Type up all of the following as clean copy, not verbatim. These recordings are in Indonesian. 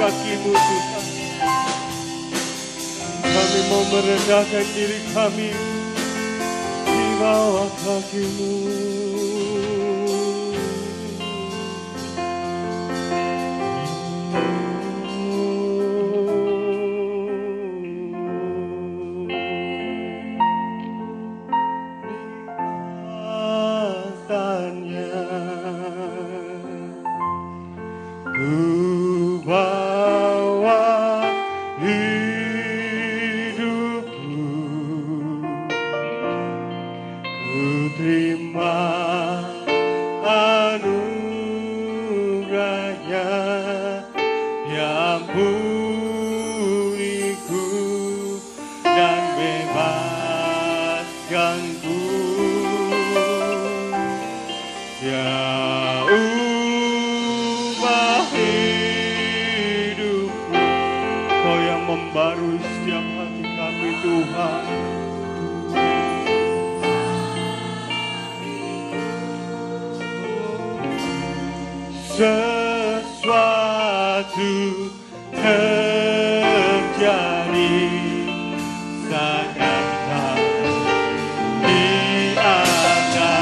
kaki-Mu Tuhan. Kami mau merendahkan diri kami di bawah kaki-Mu. Membarui setiap hati kami Tuhan. Sesuatu terjadi saat Engkau diangkatnya.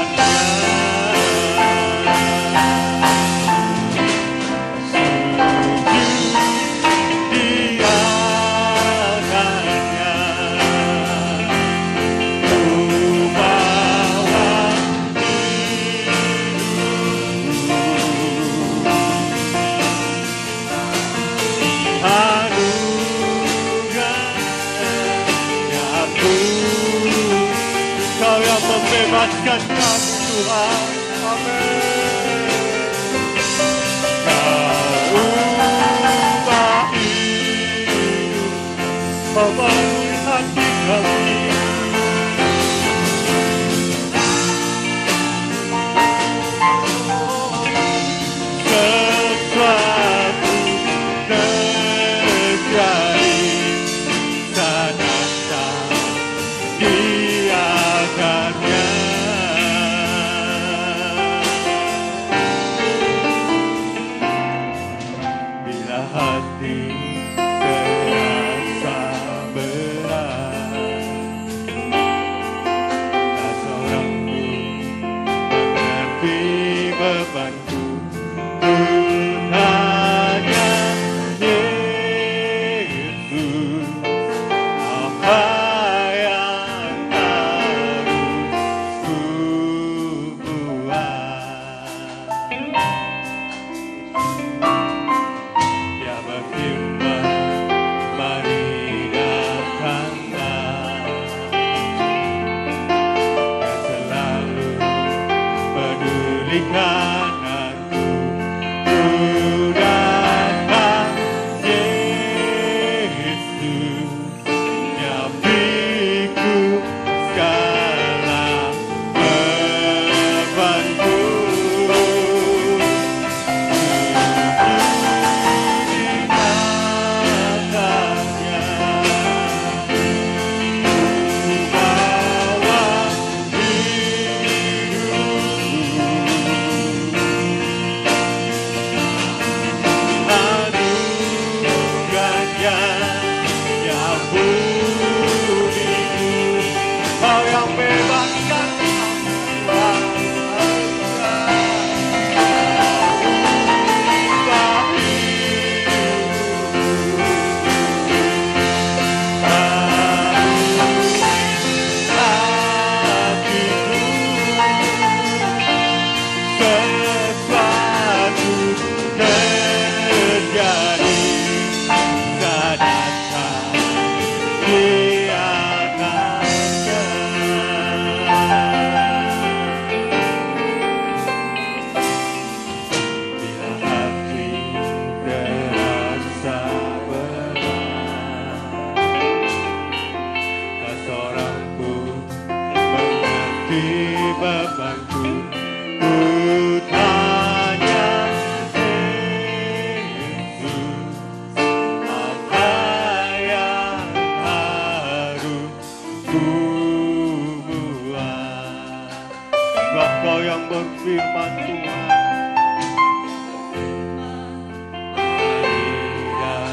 Membebaskan kami Tuhan. Amin. Kau ubah hidup, memenuhi hati kami. Sesuatu terjadi saat datang Dia akannya. Bila hati terasa berat, tak seorang pun mengerti bebanku. Ku tanya Yesus, apa yang harus ku buat? Dia berfirman, mari datanglah. Dia selalu pedulikan aku. Ku datang Yesus, nyapiku segala bebanku. Bebanku, ku tanya Yesus, apa yang harus ku buat? Sebab Kau yang berfirman Tuhan, mari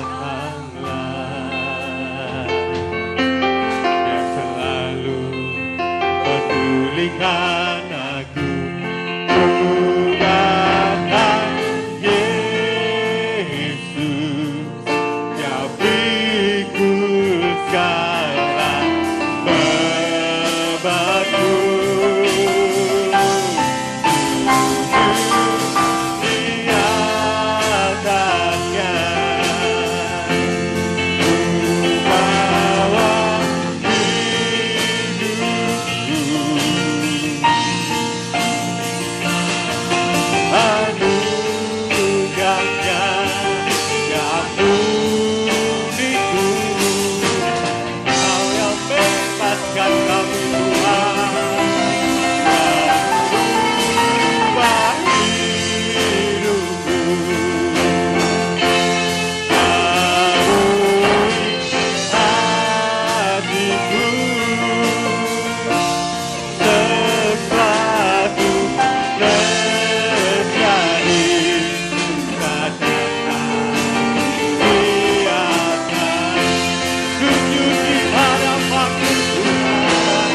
Pulihkan aku, pulihkan Yesus, jauhiku segala bebanku. Di atasnya ku bawa anugerahnya yang uniku, Kau yang bebaskan kami Tuhan, merubah hidupku, barui hatiku, sesuatu terjadi, katakan biarkan sujud di hadapanmu Tuhan,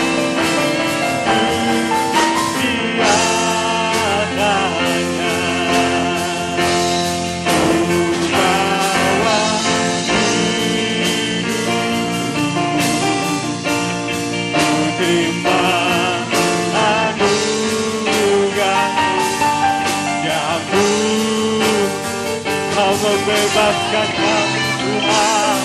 di atasnya ku bawa hidupku, ku terima anugerah yang Kau membebaskan kami Tuhan.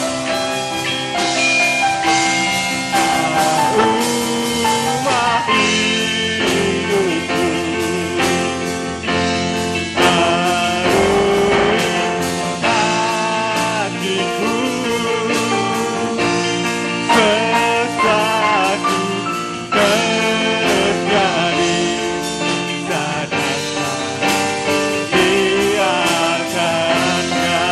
Rumah hidupku, barui hatiku, sesuatu terjadi, sadarkan biarkannya.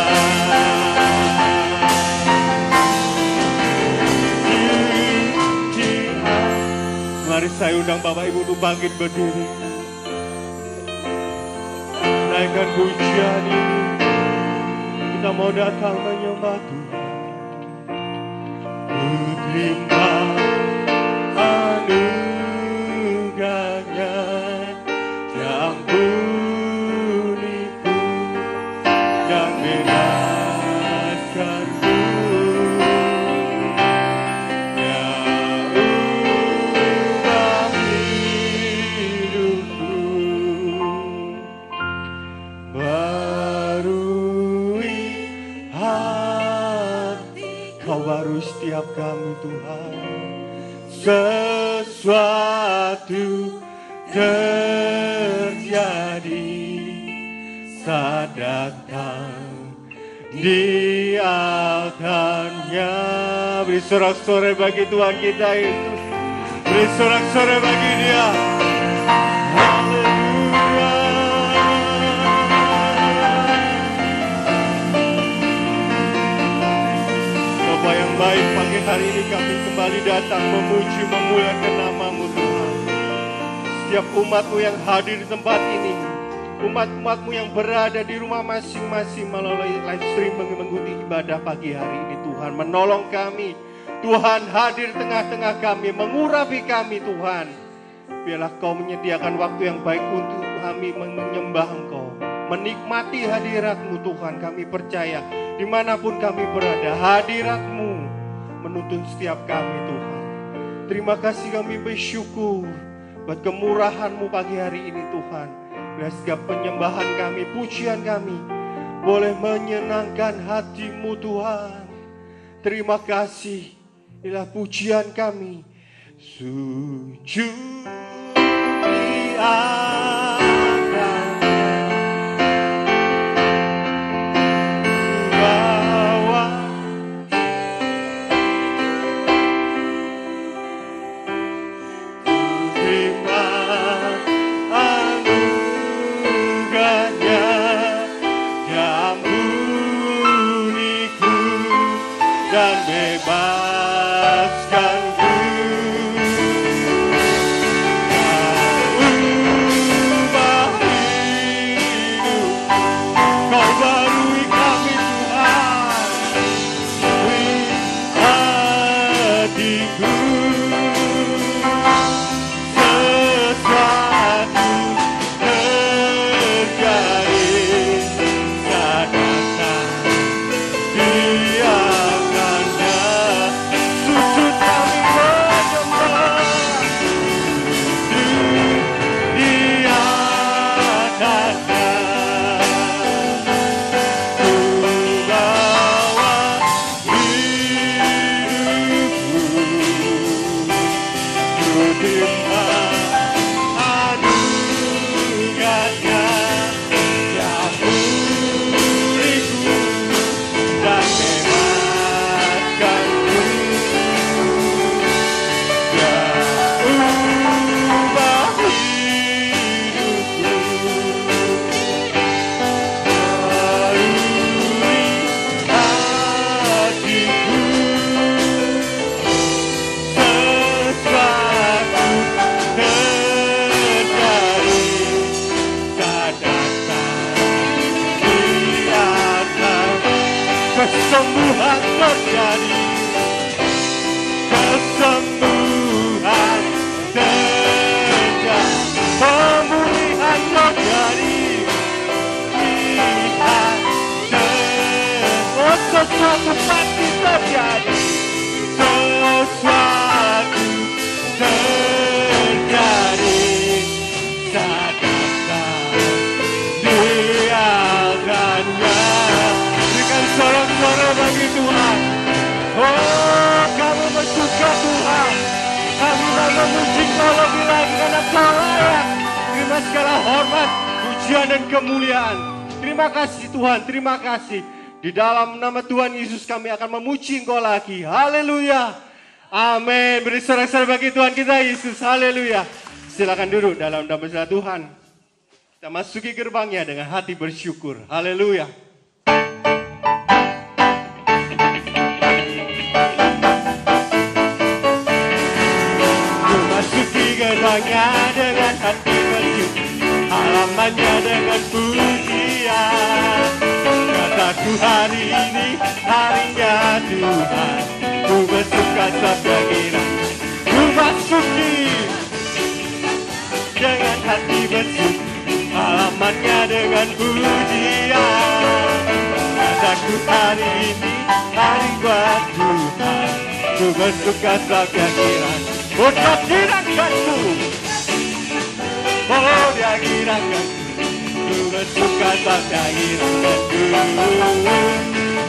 Mari saya undang Bapak Ibu untuk bangkit berdiri. Naikkan pujian ini. Kita mau datang menyembah Tuhan. Ku terima anugerahnya yang uniku, yang bebaskanku, yang ubah hidupku, barui hati. Kau baru setiap kami Tuhan, sesuatu terjadi saat datang di altarnya. Beri sorak-sorai bagi Tuhan kita Yesus, beri sorak-sorai bagi Dia. Haleluya. Bapa yang baik, pagi hari ini kami kembali datang memuji memuliakan nama-Mu Tuhan. Setiap umat-Mu yang hadir di tempat ini, umat-umat-Mu yang berada di rumah masing-masing melalui live streaming mengikuti ibadah pagi hari ini Tuhan, menolong kami. Tuhan hadir tengah-tengah kami, mengurapi kami Tuhan. Biarlah Kau menyediakan waktu yang baik untuk kami menyembah Engkau, menikmati hadirat-Mu Tuhan. Kami percaya dimanapun kami berada, hadirat-Mu menuntun setiap kami Tuhan. Terima kasih, kami bersyukur buat kemurahan-Mu pagi hari ini Tuhan. Biar setiap penyembahan kami, pujian kami boleh menyenangkan hati-Mu Tuhan. Terima kasih, inilah pujian kami. Sujud di atasnya, bawa terima anugerahnya yang uniku dan bebaskanku. kesembuhan terjadi, kesembuhan terjadi, pemulihan terjadi. Lihat, sesuatu pasti terjadi, sesuatu terjadi. Sorak-sorak bagi Tuhan. Oh, kamu bersuka Tuhan. Kami mau memuji Kau lebih lagi karena Kau layak. Terima segala hormat, pujian dan kemuliaan. Terima kasih Tuhan, terima kasih. Di dalam nama Tuhan Yesus kami akan memuji Engkau lagi. Haleluya. Amin. Beri sorak-sorak bagi Tuhan kita Yesus. Haleluya. Silakan duduk dalam nama Tuhan. Kita masuki gerbangnya dengan hati bersyukur. Haleluya. Gerbangnya dengan hati bersyukur, halamannya dengan pujian. Kataku hari ini harinya Tuhan, ku bersuka sabda kira. Ku masuki dengan hati bersyukur, halamannya dengan pujian. Kataku hari ini hari buat Tuhan, ku bersuka sabda kira. Oh, dia gerakanku, oh dia gerakanku, ku bersuka sabda gerakanku.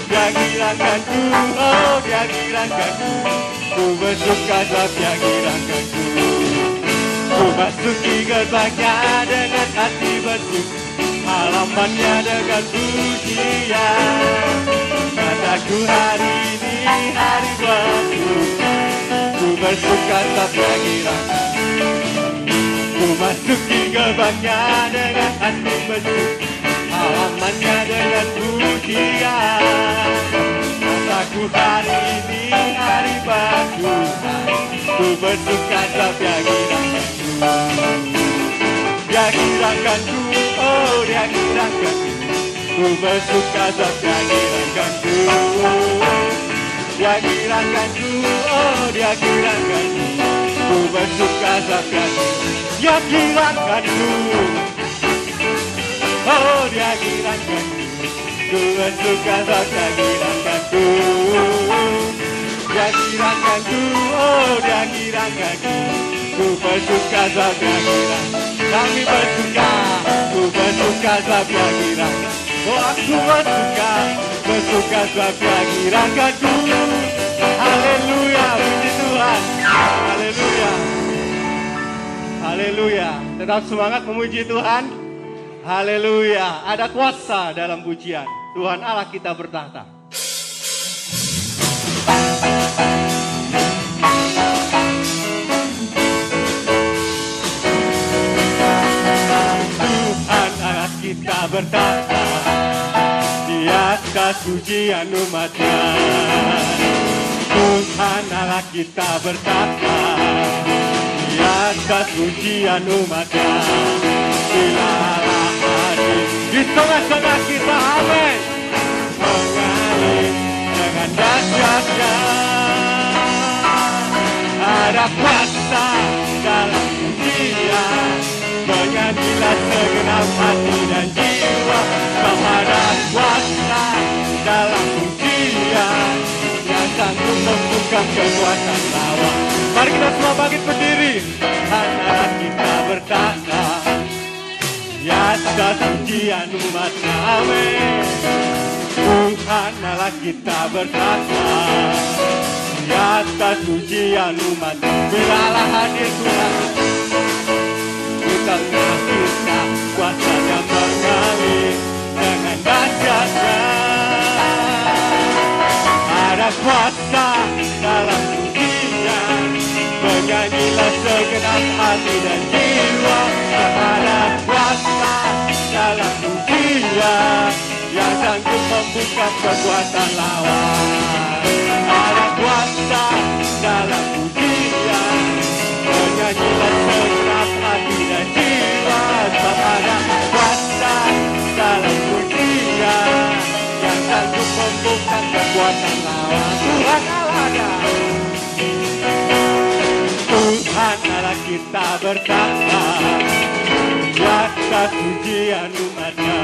Dia gerakanku, oh dia gerakanku, ku bersuka sabda gerakanku. Ku masuki gerbangnya dengan hati bersyukur, halamannya dengan pujian. Kataku hari ini hari buat Tuhan, ku bersuka sabda gerakan. Ku masuki gerbangnya dengan hati bersyukur, halamannya dengan pujian. Kataku hari ini hari baru, ku bersuka sabda gerakanku. Dia gerakanku, oh dia gerakanku, ku bersuka sabda gerakanku. Dia gerakanku, oh dia gerakanku, ku bersuka sabda. Dia gerakanku, oh dia gerakanku, ku bersuka sabda gerakanku. Dia gerakanku, oh dia gerakanku, ku bersuka sabda gerakanku. Kami bersuka, ku bersuka sabda gerakanku. Oh aku bersuka sabda gerakanku. Haleluya, puji Tuhan. Haleluya. Haleluya. Tetap semangat memuji Tuhan. Haleluya. Ada kuasa dalam pujian. Tuhan Allah kita bertahta. Tuhan Allah kita bertahta di atas pujian umatnya. Tuhan Allah kita bertahta di atas pujian umatnya. Bila Allah hadir di tengah-tengah kita, amin. Mengalir dengan dahsyatnya, ada kuasa dalam pujian. Menyanyilah segenap hati dan jiwa, ada kuasa dalam pujian yang sanggup membungkam kekuatan lawan. Mari kita semua bangkit berdiri. Tuhan kita bertahta di atas pujian umat-Nya, amin. Tuhan Allah kita bertahta di atas pujian umat-Nya. Bila Allah hadir Tuhan, tengah kita kuasanya mengalir dengan dahsyatnya. Ada kuasa dalam pujian, menyanyilah segenap hati dan jiwa. Ada kuasa dalam pujian yang sanggup membuka kekuatan lawan. Ada kuasa dalam pujian, menyanyilah segenap hati dan jiwa. Ada kuasa dalam pujian yang sanggup membuka kekuatan Tuhan Allah, Tuhan Allah kita berkata, di atas pujian umatnya.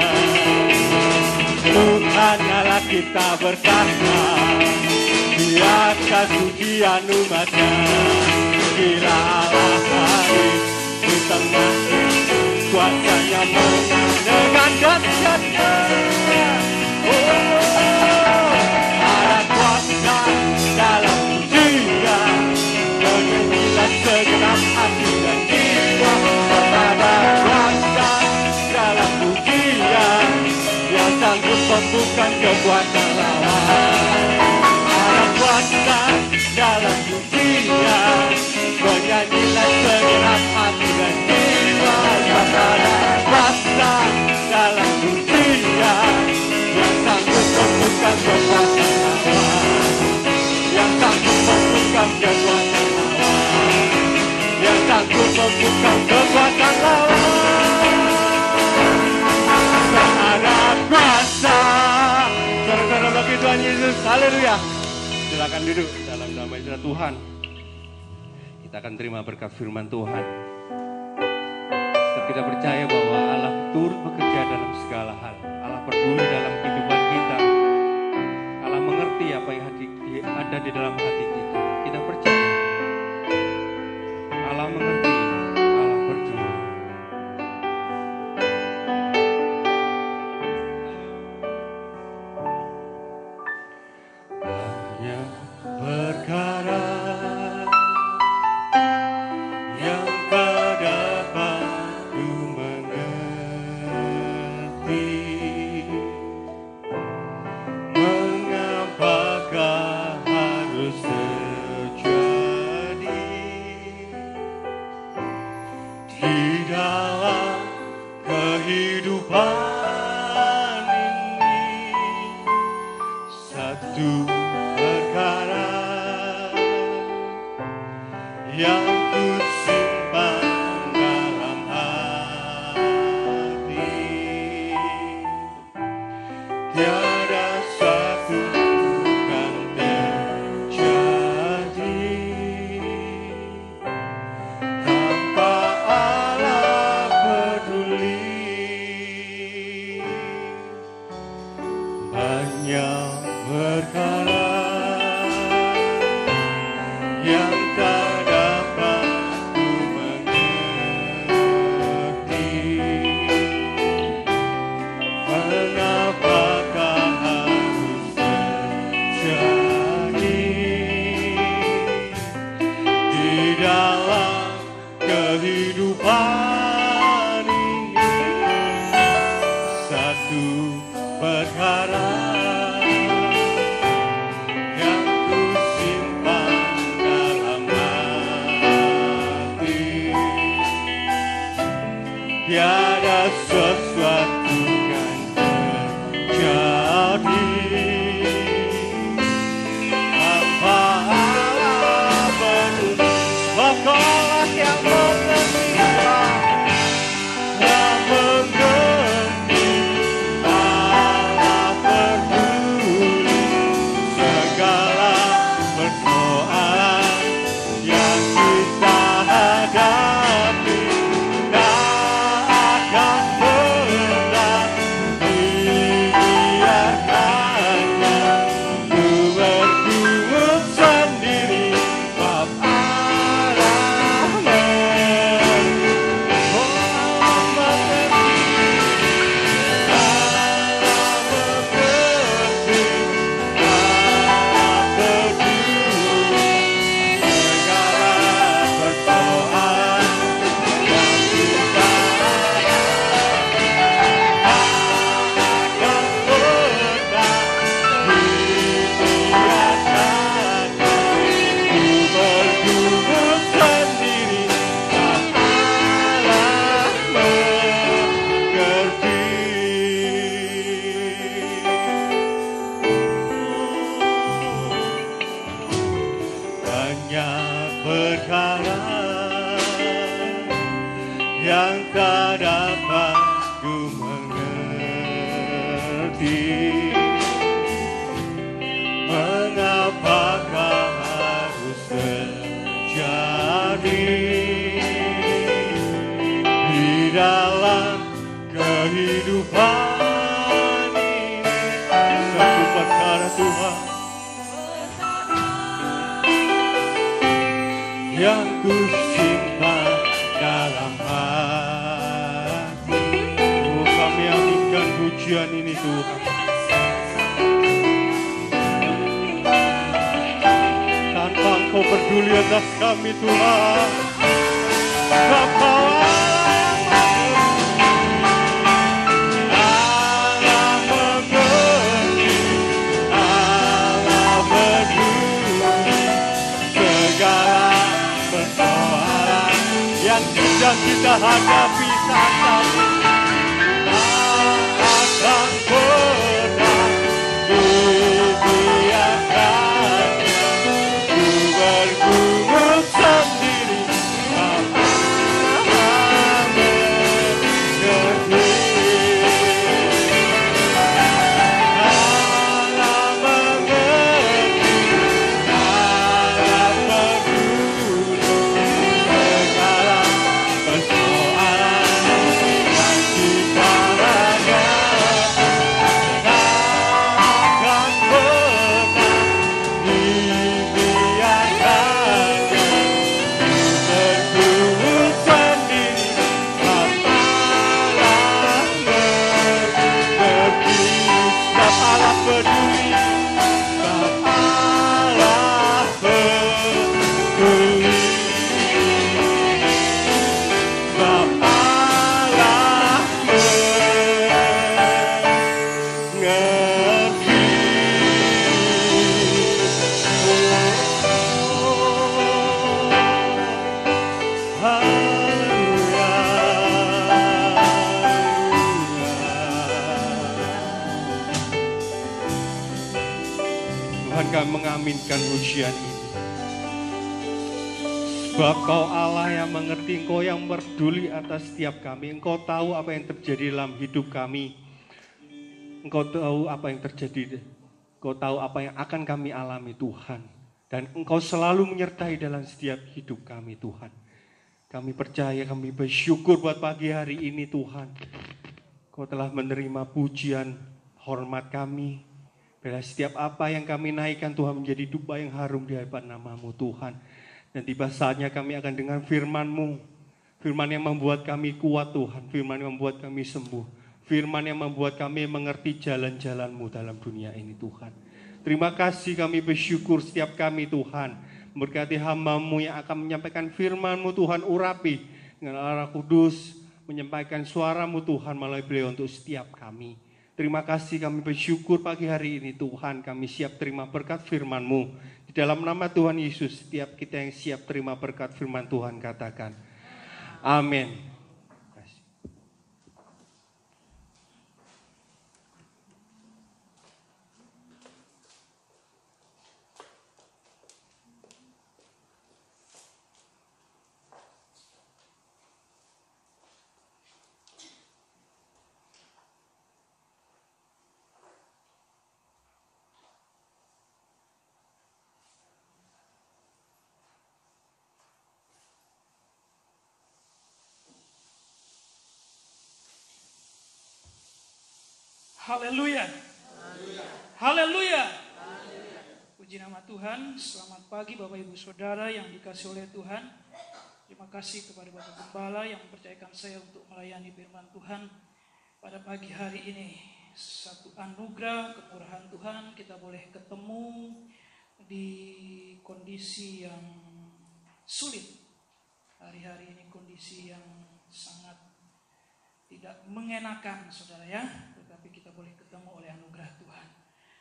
Tuhan Allah kita berkata, di atas pujian umatnya. Bila Allah hadir di tengah, kuasanya mengenalkan dahsyatnya. Ada kuasa dalam pujian, menyanyilah segenap hati dan jiwa. Ada kuasa dalam pujian, yang sanggup membukan kekuatan lawan. Ada kuasa dalam pujian, menyanyilah segenap hati dan jiwa. Ada kuasa dalam pujian, yang sanggup membukan kekuatan lawan. Yang sanggup membukan kekuatan lawan. Yang sanggup membukan kekuatan lawan. Ada kuasa. Saudara-saudara bagi Tuhan Yesus, haleluya. Silakan duduk dalam nama Yesus Tuhan. Kita akan terima berkat firman Tuhan. Setiap kita percaya bahwa Allah turut bekerja dalam segala hal. Allah peduli dalam kehidupan kita. Allah mengerti apa yang ada di dalam hati kita. Kita percaya Allah mengerti, Allah peduli. Hanya perkara yang tak dapat ku mengerti. Mengapakah harus terjadi di dalam kehidupan ini? Satu perkara yang ku simpan dalam hati, tiada satu kan terjadi tanpa Allah peduli. Banyak perkara yang tak dapat ku mengerti. Mengapakah harus terjadi di dalam kehidupan ini? Satu perkara yang ku simpan dalam hati, tiada sesuatu kan terjadi tanpa Allah peduli. Engkaulah yang mengerti, yang mengerti. Allah peduli segala persoalan yang kita hadapi. Tak akan pernah dibiarkannya ku bergumul sendiri. Bab Allah mengerti. Allah mengerti. Allah mengerti. Allah peduli segala persoalan yang kita hadapi. Takkan pernah dibiarkannya ku bergumul sendiri. Allah mengerti. Banyak perkara yang tak dapat ku mengerti. Mengapa dalam kehidupan ini. Satu perkara Tuhan yang ku simpan dalam hati. Oh, kami aminkan pujian ini Tuhan. Tanpa Engkau peduli atas kami Tuhan, Bapa yang kita hadapi saat ini tak akan pernah dibiarkan ku bergumul sendiri. Mengaminkan pujian ini. Sebab Kau Allah yang mengerti, Engkau yang peduli atas setiap kami. Engkau tahu apa yang terjadi dalam hidup kami. Engkau tahu apa yang terjadi. Engkau tahu apa yang akan kami alami Tuhan. Dan Engkau selalu menyertai dalam setiap hidup kami Tuhan. Kami percaya, kami bersyukur buat pagi hari ini Tuhan. Kau telah menerima pujian, hormat kami. Bila setiap apa yang kami naikkan Tuhan menjadi dupa yang harum di hadapan nama-Mu Tuhan. Dan tiba saatnya kami akan dengar firman-Mu. Firman yang membuat kami kuat Tuhan. Firman yang membuat kami sembuh. Firman yang membuat kami mengerti jalan-jalan-Mu dalam dunia ini Tuhan. Terima kasih, kami bersyukur setiap kami Tuhan. Berkati hamba-Mu yang akan menyampaikan firman-Mu Tuhan, urapi dengan arah kudus. Menyampaikan suara-Mu Tuhan melalui beliau untuk setiap kami. Terima kasih, kami bersyukur pagi hari ini Tuhan. Kami siap terima berkat firman-Mu. Di dalam nama Tuhan Yesus, setiap kita yang siap terima berkat firman Tuhan katakan amin. Haleluya. Haleluya. Puji nama Tuhan. Selamat pagi Bapak Ibu Saudara yang dikasihi oleh Tuhan. Terima kasih kepada Bapak Gembala yang mempercayakan saya untuk melayani firman Tuhan pada pagi hari ini. Satu anugerah kemurahan Tuhan, kita boleh ketemu di kondisi yang sulit. Hari-hari ini kondisi yang sangat tidak mengenakan saudara ya. Tapi kita boleh ketemu oleh anugerah Tuhan.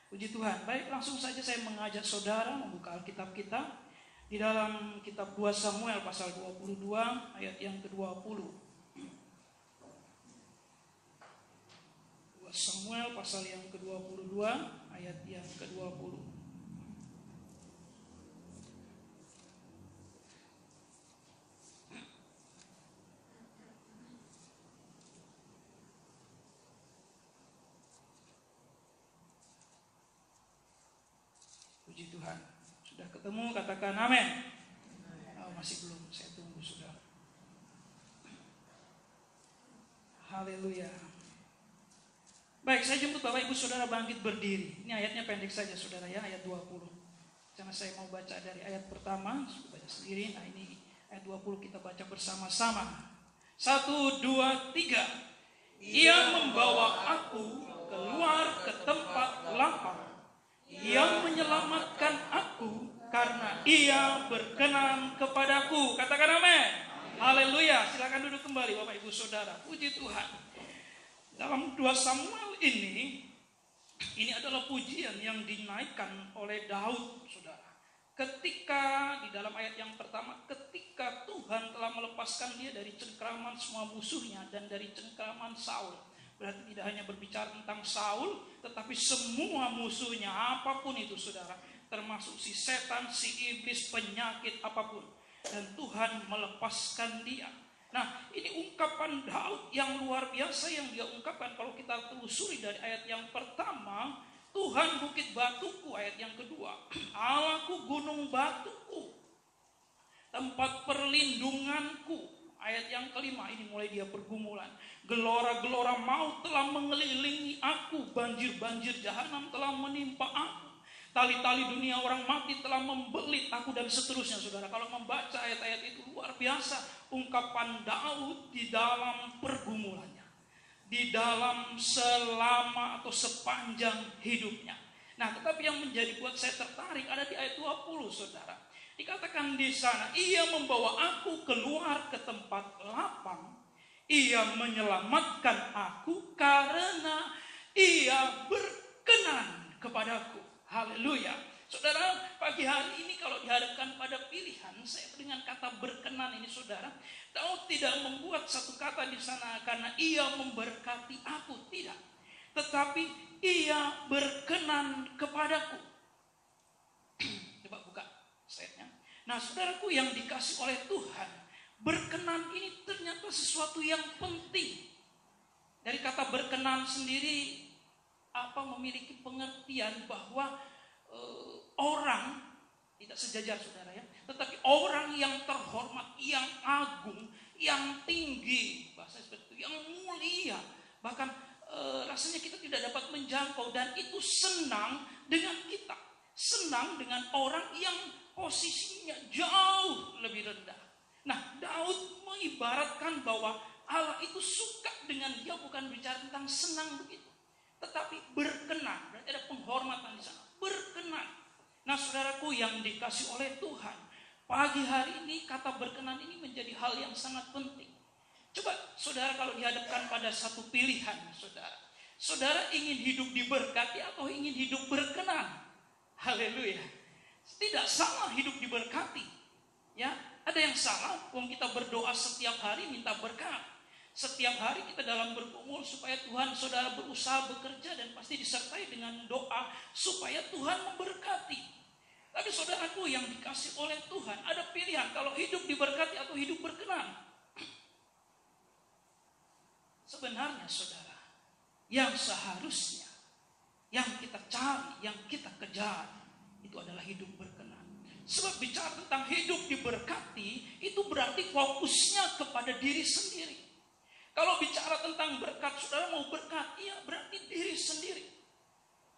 Puji Tuhan. Baik, langsung saja saya mengajak saudara membuka Alkitab kita di dalam kitab 2 Samuel pasal 22 ayat yang ke-20. 2 Samuel pasal yang ke-22 ayat yang ke-20. Puji Tuhan. Sudah ketemu, katakan amin. Oh, masih belum, saya tunggu saudara. Haleluya. Baik, saya jemput Bapak Ibu Saudara bangkit berdiri. Ini ayatnya pendek saja Saudara ya, ayat 20. Karena saya mau baca dari ayat pertama, saya baca sendiri. Nah ini ayat 20 kita baca bersama-sama. 1, 2, 3. Ia membawa aku keluar ke tempat lapang. Ia menyelamatkan aku karena ia berkenan kepadaku. Katakan amin. Haleluya. Silakan duduk kembali Bapak Ibu Saudara. Puji Tuhan. Dalam 2 Samuel ini adalah pujian yang dinaikkan oleh Daud, saudara. Ketika di dalam ayat yang pertama, ketika Tuhan telah melepaskan dia dari cengkraman semua musuhnya dan dari cengkraman Saul. Berarti tidak hanya berbicara tentang Saul, tetapi semua musuhnya, apapun itu saudara. Termasuk si setan, si iblis, penyakit, apapun. Dan Tuhan melepaskan dia. Nah, ini ungkapan Daud yang luar biasa yang dia ungkapkan. Kalau kita telusuri dari ayat yang pertama, Tuhan bukit batuku, ayat yang kedua, Allahku gunung batuku, tempat perlindunganku, ayat yang kelima, ini mulai dia pergumulan. Gelora-gelora maut telah mengelilingi aku, banjir-banjir jahanam telah menimpa aku. Tali-tali dunia orang mati telah membelit aku dan seterusnya saudara. Kalau membaca ayat-ayat itu luar biasa. Ungkapan Daud di dalam pergumulannya. Di dalam selama atau sepanjang hidupnya. Nah tetapi yang menjadi buat saya tertarik ada di ayat 20 saudara. Dikatakan di sana, ia membawa aku keluar ke tempat lapang. Ia menyelamatkan aku karena ia berkenan kepadaku. Haleluya. Saudara, pagi hari ini kalau dihadapkan pada pilihan, saya dengan kata berkenan ini saudara, Daud tidak membuat satu kata di sana karena ia memberkati aku, tidak. Tetapi ia berkenan kepadaku. Coba buka slide-nya. Nah, saudaraku yang dikasih oleh Tuhan, berkenan ini ternyata sesuatu yang penting. Dari kata berkenan sendiri memiliki pengertian bahwa orang tidak sejajar saudara ya, tetapi orang yang terhormat, yang agung, yang tinggi, bahasa seperti itu, yang mulia, bahkan rasanya kita tidak dapat menjangkau dan itu senang dengan kita, senang dengan orang yang posisinya jauh lebih rendah. Nah, Daud mengibaratkan bahwa Allah itu suka dengan dia, bukan bicara tentang senang begitu, tetapi berkenan. Berarti ada penghormatan di sana. Berkenan. Nah saudaraku yang dikasih oleh Tuhan, pagi hari ini kata berkenan ini menjadi hal yang sangat penting. Coba saudara kalau dihadapkan pada satu pilihan saudara. Saudara ingin hidup diberkati atau ingin hidup berkenan? Haleluya. Tidak salah hidup diberkati. Ya, ada yang salah wong kita berdoa setiap hari minta berkat. Setiap hari kita dalam bergumul supaya Tuhan saudara berusaha bekerja dan pasti disertai dengan doa supaya Tuhan memberkati. Tapi saudaraku yang dikasih oleh Tuhan ada pilihan kalau hidup diberkati atau hidup berkenan. Sebenarnya saudara, yang seharusnya yang kita cari, yang kita kejar itu adalah hidup berkenan. Sebab bicara tentang hidup diberkati itu berarti fokusnya kepada diri sendiri. Kalau bicara tentang berkat, saudara mau berkat, iya berarti diri sendiri.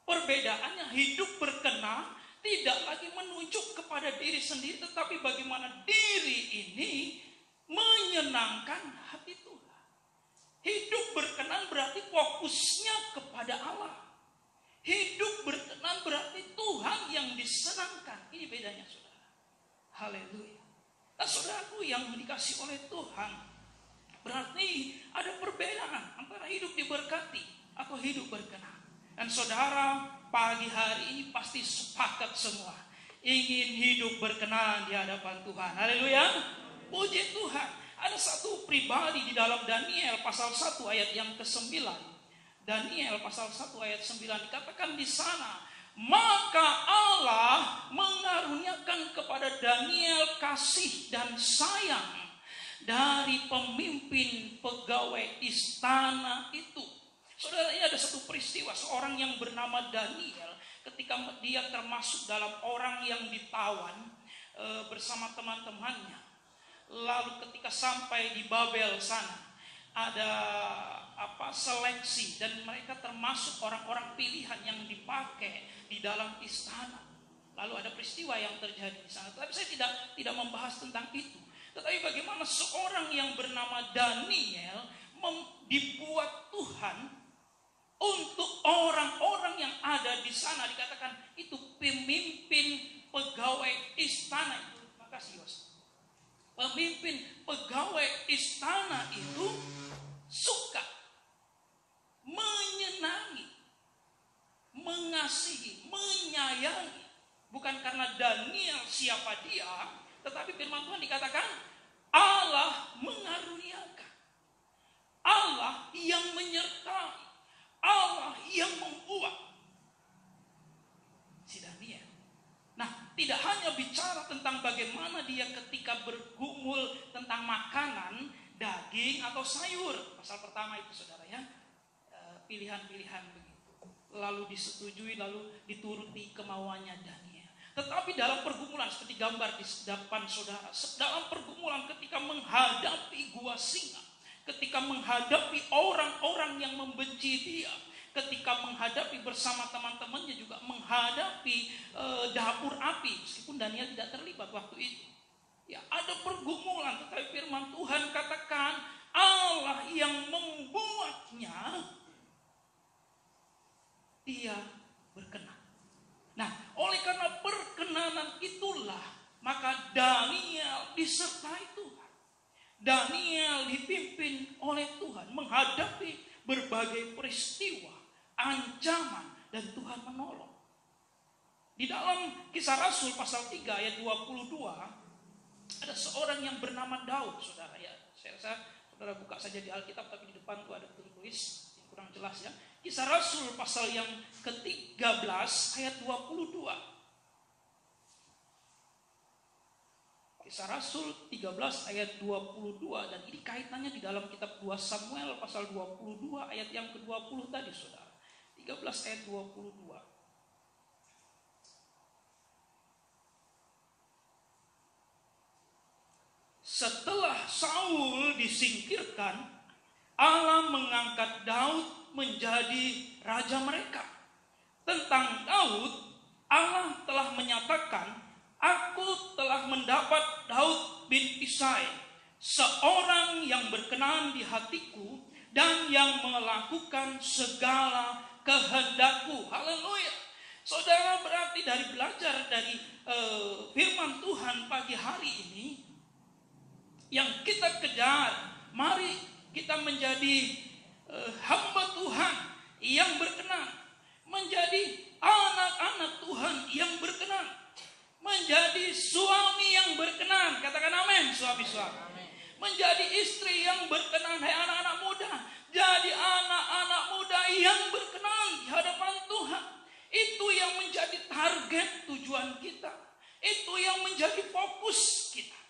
Perbedaannya hidup berkenan tidak lagi menunjuk kepada diri sendiri, tetapi bagaimana diri ini menyenangkan hati Tuhan. Hidup berkenan berarti fokusnya kepada Allah. Hidup berkenan berarti Tuhan yang disenangkan. Ini bedanya saudara. Haleluya. Nah saudaraku yang dikasih oleh Tuhan, berarti ada perbedaan antara hidup diberkati atau hidup berkenan. Dan saudara pagi hari ini pasti sepakat semua ingin hidup berkenan di hadapan Tuhan. Haleluya. Puji Tuhan. Ada satu pribadi di dalam Daniel pasal 1 ayat yang ke-9. Daniel pasal 1 ayat 9 dikatakan di sana, maka Allah mengaruniakan kepada Daniel kasih dan sayang dari pemimpin pegawai istana itu. Saudara, ini ada satu peristiwa, seorang yang bernama Daniel, ketika dia termasuk dalam orang yang ditawan bersama teman-temannya. Lalu ketika sampai di Babel sana, ada seleksi, dan mereka termasuk orang-orang pilihan yang dipakai di dalam istana. Lalu ada peristiwa yang terjadi di sana. Tapi saya tidak membahas tentang itu. Tetapi bagaimana seorang yang bernama Daniel dibuat Tuhan untuk orang-orang yang ada di sana, dikatakan itu pemimpin pegawai istana itu. Makasih Yos. Pemimpin pegawai istana itu suka, menyenangi, mengasihi, menyayangi. Bukan karena Daniel siapa dia, tetapi firman Tuhan dikatakan Allah mengaruniakan, Allah yang menyertai, Allah yang membuat si Daniel. Nah, tidak hanya bicara tentang bagaimana dia ketika bergumul tentang makanan, daging atau sayur. Pasal pertama itu saudara ya, pilihan-pilihan begitu. Lalu disetujui, lalu dituruti kemauannya Daniel. Tetapi dalam pergumulan, seperti gambar di depan saudara, dalam pergumulan ketika menghadapi gua singa, ketika menghadapi orang-orang yang membenci dia, ketika menghadapi bersama teman-temannya juga menghadapi dapur api, meskipun Daniel tidak terlibat waktu itu. Ya, ada pergumulan, tetapi firman Tuhan katakan Allah yang membuatnya, dia berkenan. Nah, oleh karena perkenanan itulah, maka Daniel disertai Tuhan. Daniel dipimpin oleh Tuhan menghadapi berbagai peristiwa, ancaman, dan Tuhan menolong. Di dalam Kisah Rasul pasal 3 ayat 22, ada seorang yang bernama Daud, saudara ya. Saya rasa saudara buka saja di Alkitab, tapi di depan itu ada tertulis, kurang jelas ya. Kisah Rasul pasal yang ke-13 ayat 22. Kisah Rasul 13 ayat 22, dan ini kaitannya di dalam kitab 2 Samuel pasal 22 ayat yang ke-20 tadi saudara. 13 ayat 22. Setelah Saul disingkirkan, Allah mengangkat Daud menjadi raja mereka. Tentang Daud, Allah telah menyatakan, aku telah mendapat Daud bin Isai, seorang yang berkenan di hatiku dan yang melakukan segala kehendakku. Haleluya. Saudara, berarti dari belajar dari firman Tuhan pagi hari ini, yang kita kejar, mari kita menjadi hamba Tuhan yang berkenan, menjadi anak-anak Tuhan yang berkenan, menjadi suami yang berkenan. Katakan amin, suami-suami. Menjadi istri yang berkenan. Hai anak-anak muda, jadi anak-anak muda yang berkenan di hadapan Tuhan. Itu yang menjadi target tujuan kita. Itu yang menjadi fokus kita.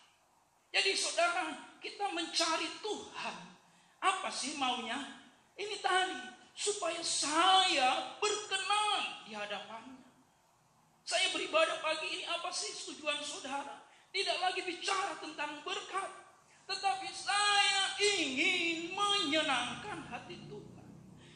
Jadi saudara, kita mencari Tuhan. Apa sih maunya? Ini tadi, supaya saya berkenan di hadapannya. Saya beribadah pagi ini, apa sih tujuan saudara? Tidak lagi bicara tentang berkat, tetapi saya ingin menyenangkan hati Tuhan.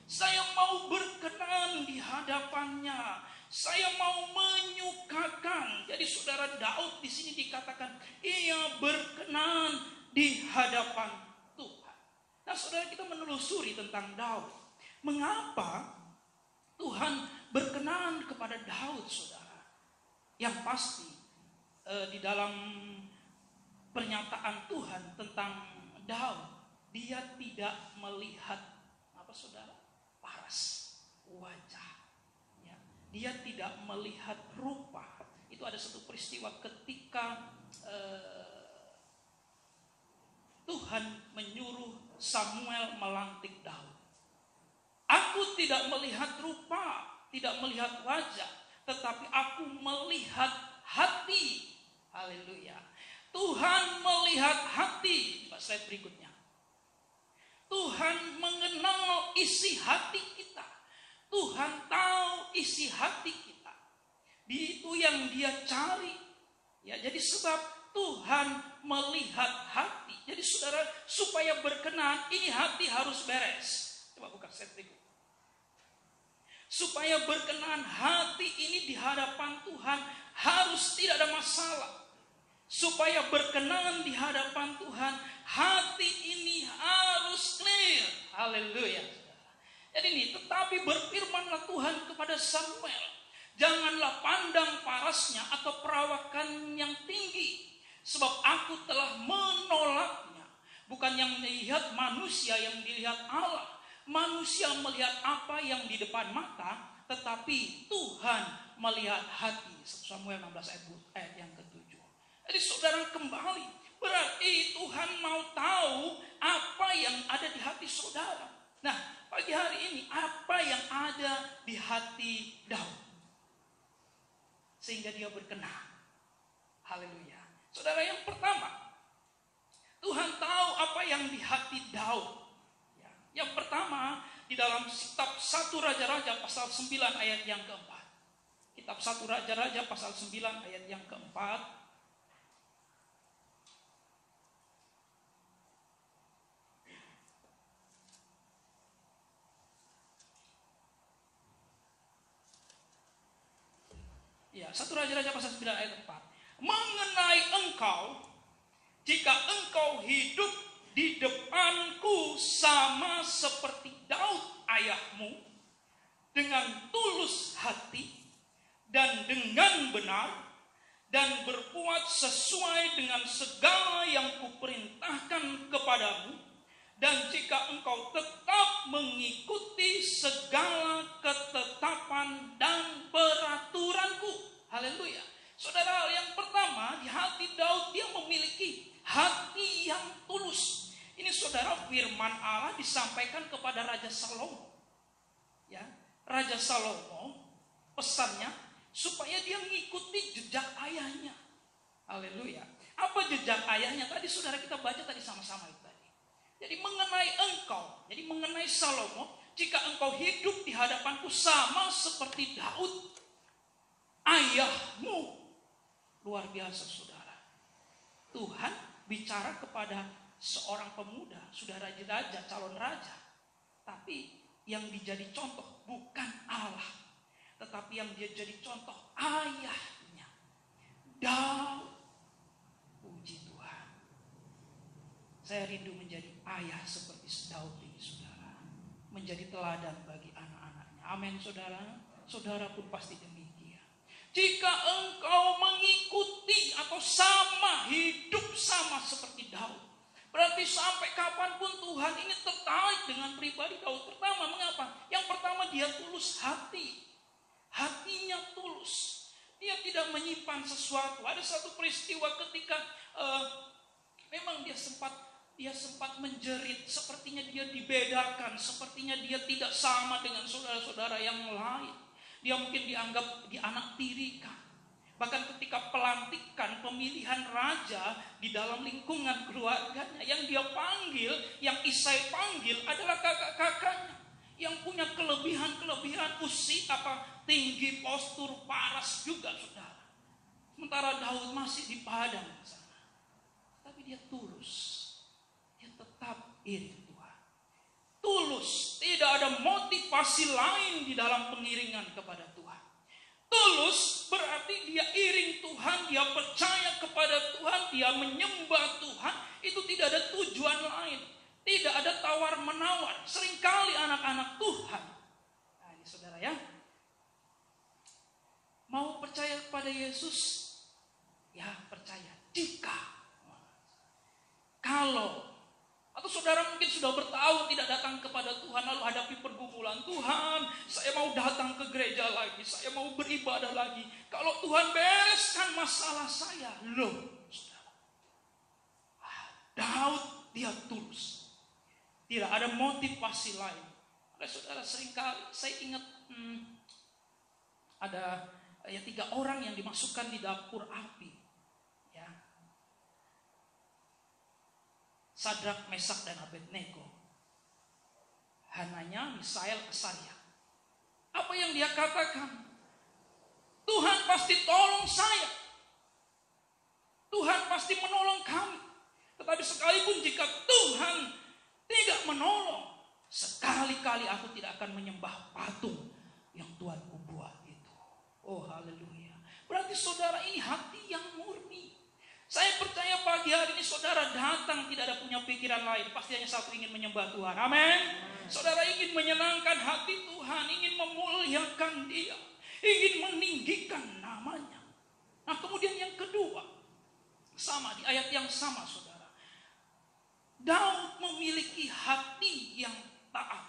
Saya mau berkenan di hadapannya. Saya mau menyukakan. Jadi saudara, Daud di sini dikatakan ia berkenan di hadapan Tuhan. Nah, saudara, kita menelusuri tentang Daud. Mengapa Tuhan berkenan kepada Daud, saudara? Yang pasti di dalam pernyataan Tuhan tentang Daud, dia tidak melihat apa, saudara? Paras wajah. Ya. Dia tidak melihat rupa. Itu ada satu peristiwa ketika Tuhan menyuruh Samuel melantik Daud. Aku tidak melihat rupa, tidak melihat wajah, tetapi aku melihat hati. Haleluya. Tuhan melihat hati. Coba slide berikutnya. Tuhan mengenal isi hati kita. Tuhan tahu isi hati kita. Itu yang dia cari. Ya, jadi sebab Tuhan melihat hati. Jadi saudara, supaya berkenan, ini hati harus beres. Coba buka slide berikut. Supaya berkenan, hati ini di hadapan Tuhan harus tidak ada masalah. Supaya berkenan di hadapan Tuhan, hati ini harus clear. Haleluya. Jadi ini, tetapi berfirmanlah Tuhan kepada Samuel, janganlah pandang parasnya atau perawakan yang tinggi, sebab aku telah menolaknya. Bukan yang dilihat manusia, yang dilihat Allah. Manusia melihat apa yang di depan mata, tetapi Tuhan melihat hati. Samuel 16 ayat yang ke-7. Jadi saudara kembali, berarti Tuhan mau tahu apa yang ada di hati saudara. Nah, pagi hari ini apa yang ada di hati Daud sehingga dia berkenan. Haleluya. Saudara, yang pertama, Tuhan tahu apa yang di hati Daud. Yang pertama, di dalam kitab 1 Raja-Raja pasal 9 ayat yang keempat. Kitab 1 Raja-Raja pasal 9 ayat yang keempat. Ya, 1 Raja-Raja pasal 9 ayat 4. Mengenai engkau, jika engkau hidup di depanku sama seperti Daud ayahmu, dengan tulus hati dan dengan benar, dan berbuat sesuai dengan segala yang kuperintahkan kepadamu, dan jika engkau tetap mengikuti segala ketetapan dan peraturanku. Haleluya. Saudara, yang pertama, di hati Daud dia memiliki hati yang tulus. Ini saudara, firman Allah disampaikan kepada Raja Salomo. Ya, Raja Salomo pesannya supaya dia mengikuti jejak ayahnya. Haleluya. Apa jejak ayahnya? Tadi saudara kita baca tadi sama-sama itu tadi. Jadi mengenai engkau, jadi mengenai Salomo, jika engkau hidup di hadapanku sama seperti Daud ayahmu. Luar biasa saudara. Tuhan bicara kepada seorang pemuda, sudah raja-raja, calon raja. Tapi yang dijadi contoh bukan Allah, tetapi yang dia jadi contoh ayahnya, Daud. Puji Tuhan. Saya rindu menjadi ayah seperti Daud ini saudara. Menjadi teladan bagi anak-anaknya. Amin saudara. Saudara pun pasti demikian. Jika engkau mengikuti atau sama, hidup sama seperti Daud, berarti sampai kapanpun Tuhan ini tertarik dengan pribadi Daud. Pertama, mengapa? Yang pertama, dia tulus hati. Hatinya tulus. Dia tidak menyimpan sesuatu. Ada satu peristiwa ketika memang dia sempat menjerit. Sepertinya dia dibedakan. Sepertinya dia tidak sama dengan saudara-saudara yang lain. Dia mungkin dianggap anak tirikan. Bahkan ketika pelantikan pemilihan raja di dalam lingkungan keluarganya, yang dia panggil, yang Isai panggil adalah kakak-kakaknya yang punya kelebihan usia, tinggi, postur, paras juga saudara. Sementara Daud masih di padang sana. Tapi dia tulus. Dia tetap iri. Tulus, tidak ada motivasi lain di dalam pengiringan kepada Tuhan. Tulus berarti dia iring Tuhan, dia percaya kepada Tuhan, dia menyembah Tuhan. Itu tidak ada tujuan lain, tidak ada tawar-menawar. Seringkali anak-anak Tuhan, nah ini saudara ya, mau percaya kepada Yesus, ya percaya jika, kalau, atau saudara mungkin sudah bertahun tidak datang kepada Tuhan, lalu hadapi pergumulan. Tuhan, saya mau datang ke gereja lagi, saya mau beribadah lagi. Kalau Tuhan bereskan masalah saya. Loh, saudara, Daud dia tulus. Tidak ada motivasi lain. Oleh saudara, seringkali saya ingat ada 3 orang yang dimasukkan di dapur api. Sadrak, Mesak, dan Abednego. Hananya, Misael, Asaria. Apa yang dia katakan? Tuhan pasti tolong saya. Tuhan pasti menolong kami. Tetapi sekalipun jika Tuhan tidak menolong, sekali-kali aku tidak akan menyembah patung yang Tuhanku buat itu. Oh haleluya. Berarti saudara, ini hati yang murni. Saya percaya pagi hari ini saudara datang tidak ada punya pikiran lain. Pasti hanya satu, ingin menyembah Tuhan. Amin. Saudara ingin menyenangkan hati Tuhan, ingin memuliakan Dia, ingin meninggikan namanya. Nah kemudian yang kedua, sama di ayat yang sama saudara. Daud memiliki hati yang taat.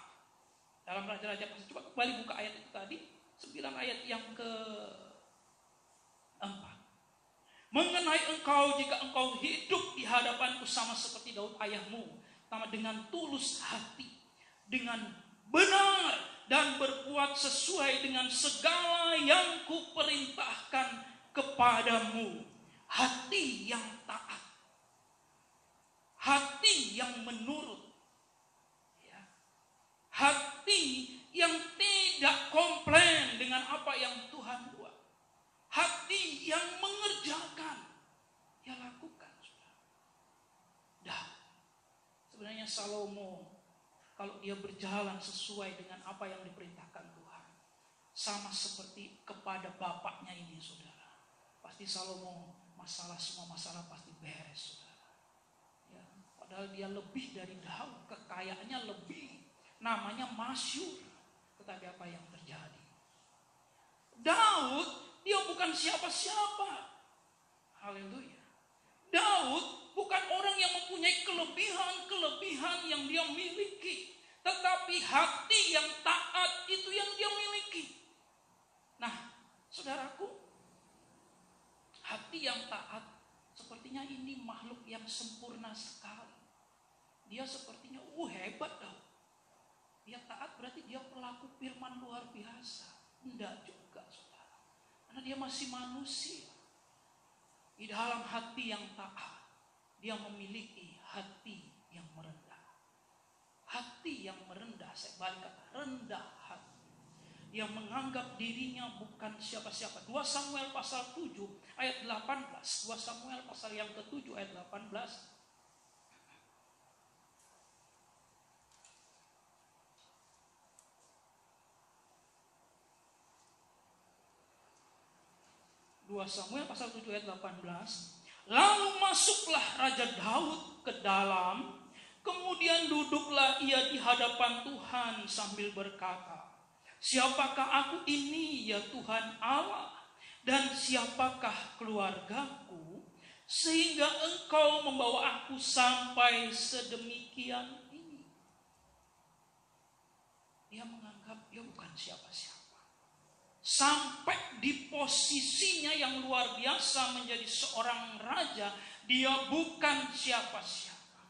Dalam Raja-Raja Pasal, coba kembali buka ayat itu tadi, 9 ayat yang ke-4. Mengenai engkau, jika engkau hidup di hadapanku sama seperti Daud ayahmu, sama dengan tulus hati, dengan benar dan berbuat sesuai dengan segala yang kuperintahkan kepadamu. Hati yang taat, hati yang menurut, ya. Hati yang tidak komplain dengan apa yang Tuhan buat. Hati yang mengerjakan, ya lakukan. Dah, sebenarnya Salomo, kalau dia berjalan sesuai dengan apa yang diperintahkan Tuhan, sama seperti kepada bapaknya ini saudara, pasti Salomo semua masalah pasti beres saudara. Ya, padahal dia lebih dari Daud, kekayaannya lebih, namanya masyhur. Tetapi apa yang terjadi? Daud, dia bukan siapa-siapa. Haleluya. Daud bukan orang yang mempunyai kelebihan-kelebihan yang dia miliki. Tetapi hati yang taat itu yang dia miliki. Nah, saudaraku, hati yang taat sepertinya ini makhluk yang sempurna sekali. Dia sepertinya hebat Daud. Dia taat berarti dia pelaku firman luar biasa. Enggak juga saudara. Karena dia masih manusia. Di dalam hati yang taat, dia memiliki hati yang merendah. Hati yang merendah, saya balik kata rendah hati. Yang menganggap dirinya bukan siapa-siapa. 2 Samuel pasal 7 ayat 18. 2 Samuel pasal yang ke-7 ayat 18. 2 Samuel pasal 7 ayat 18. Lalu masuklah Raja Daud ke dalam, kemudian duduklah ia di hadapan Tuhan sambil berkata, siapakah aku ini ya Tuhan Allah, dan siapakah keluargaku, sehingga engkau membawa aku sampai sedemikian ini. Dia menganggap dia bukan siapa-siapa. Sampai di posisinya yang luar biasa menjadi seorang raja, dia bukan siapa-siapa.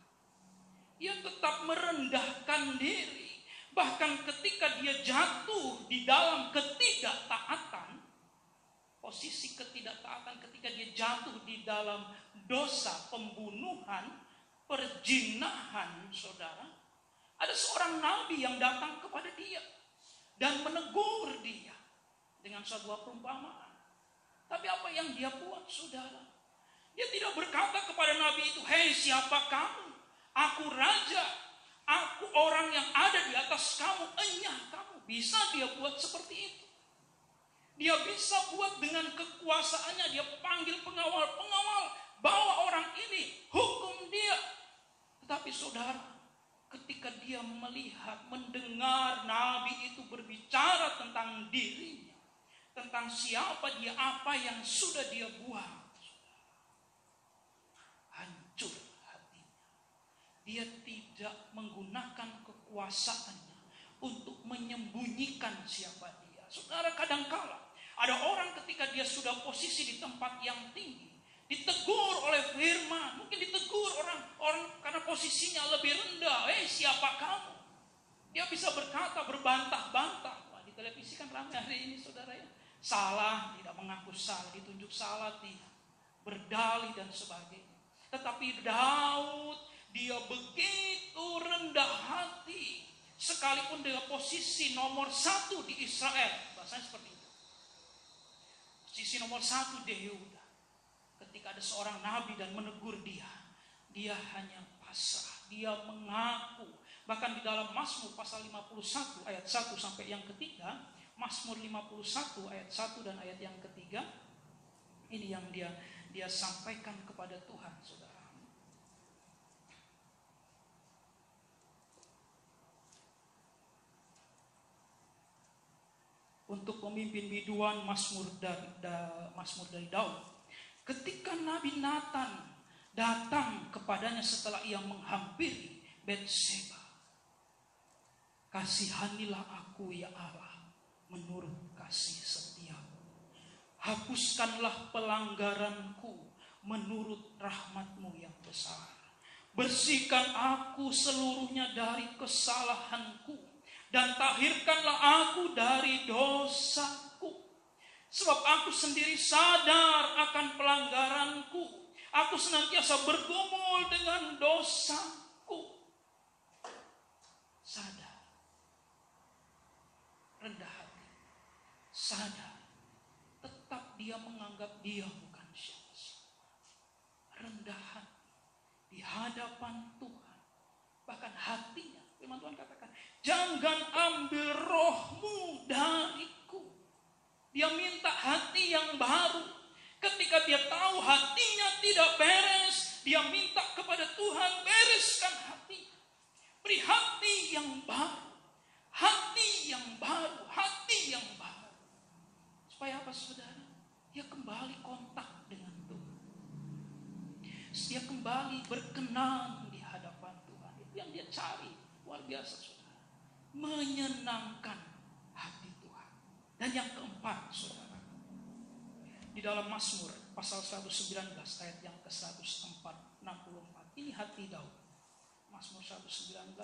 Dia tetap merendahkan diri. Bahkan ketika dia jatuh di dalam ketidaktaatan, posisi ketidaktaatan ketika dia jatuh di dalam dosa pembunuhan, perzinahan, saudara, ada seorang nabi yang datang kepada dia dan menegur dia dengan sebuah perumpamaan. Tapi apa yang dia buat saudara? Dia tidak berkata kepada nabi itu, hei siapa kamu? Aku raja, aku orang yang ada di atas kamu, enyah kamu. Bisa dia buat seperti itu. Dia bisa buat dengan kekuasaannya, dia panggil pengawal, bawa orang ini, hukum dia. Tetapi saudara, ketika dia melihat, mendengar nabi itu berbicara tentang dirinya, tentang siapa dia, apa yang sudah dia buat, hancur hatinya. Dia tidak menggunakan kekuasaannya untuk menyembunyikan siapa dia. Saudara, kadangkala ada orang ketika dia sudah posisi di tempat yang tinggi, ditegur oleh firman, mungkin ditegur orang karena posisinya lebih rendah. Siapa kamu? Dia bisa berkata, berbantah-bantah. Wah, di televisi kan ramai hari ini saudara ya. Salah, tidak mengaku salah, ditunjuk salah, tidak, berdalih dan sebagainya. Tetapi Daud, dia begitu rendah hati, sekalipun dengan posisi nomor 1 di Israel, bahasanya seperti itu. Posisi nomor 1 di Yehuda. ketika ada seorang nabi dan menegur dia, dia hanya pasrah, dia mengaku. Bahkan di dalam Mazmur pasal 51 ayat 1 sampai yang ketiga, Mazmur 51 ayat 1 dan ayat yang ketiga, ini yang dia sampaikan kepada Tuhan, saudara. Untuk pemimpin biduan Mazmur dari Daud. Ketika Nabi Nathan datang kepadanya setelah ia menghampiri Betseba, kasihanilah aku ya Allah menurut kasih setiamu. Hapuskanlah pelanggaranku menurut rahmatmu yang besar. Bersihkan aku seluruhnya dari kesalahanku, dan tahirkanlah aku dari dosaku. Sebab aku sendiri sadar akan pelanggaranku. Aku senantiasa bergumul dengan dosaku. Sadar. Rendah hati. Sadar. Tetap dia menganggap dia bukan siapa-siapa. Rendah hati. Di hadapan Tuhan. Bahkan hatinya. Firman Tuhan katakan, jangan ambil rohmu dariku. Dia minta hati yang baru. Ketika dia tahu hatinya tidak beres, dia minta kepada Tuhan, bereskan hati. Beri hati yang baru. Hati yang baru. Hati yang baru. Supaya apa, saudara? Dia kembali kontak dengan Tuhan. Dia kembali berkenan di hadapan Tuhan. Itu yang dia cari. Luar biasa, saudara. Menyenangkan hati Tuhan. Dan yang keempat, saudara, di dalam Mazmur pasal 119 ayat yang ke-164. Ini hati Daud. Mazmur 119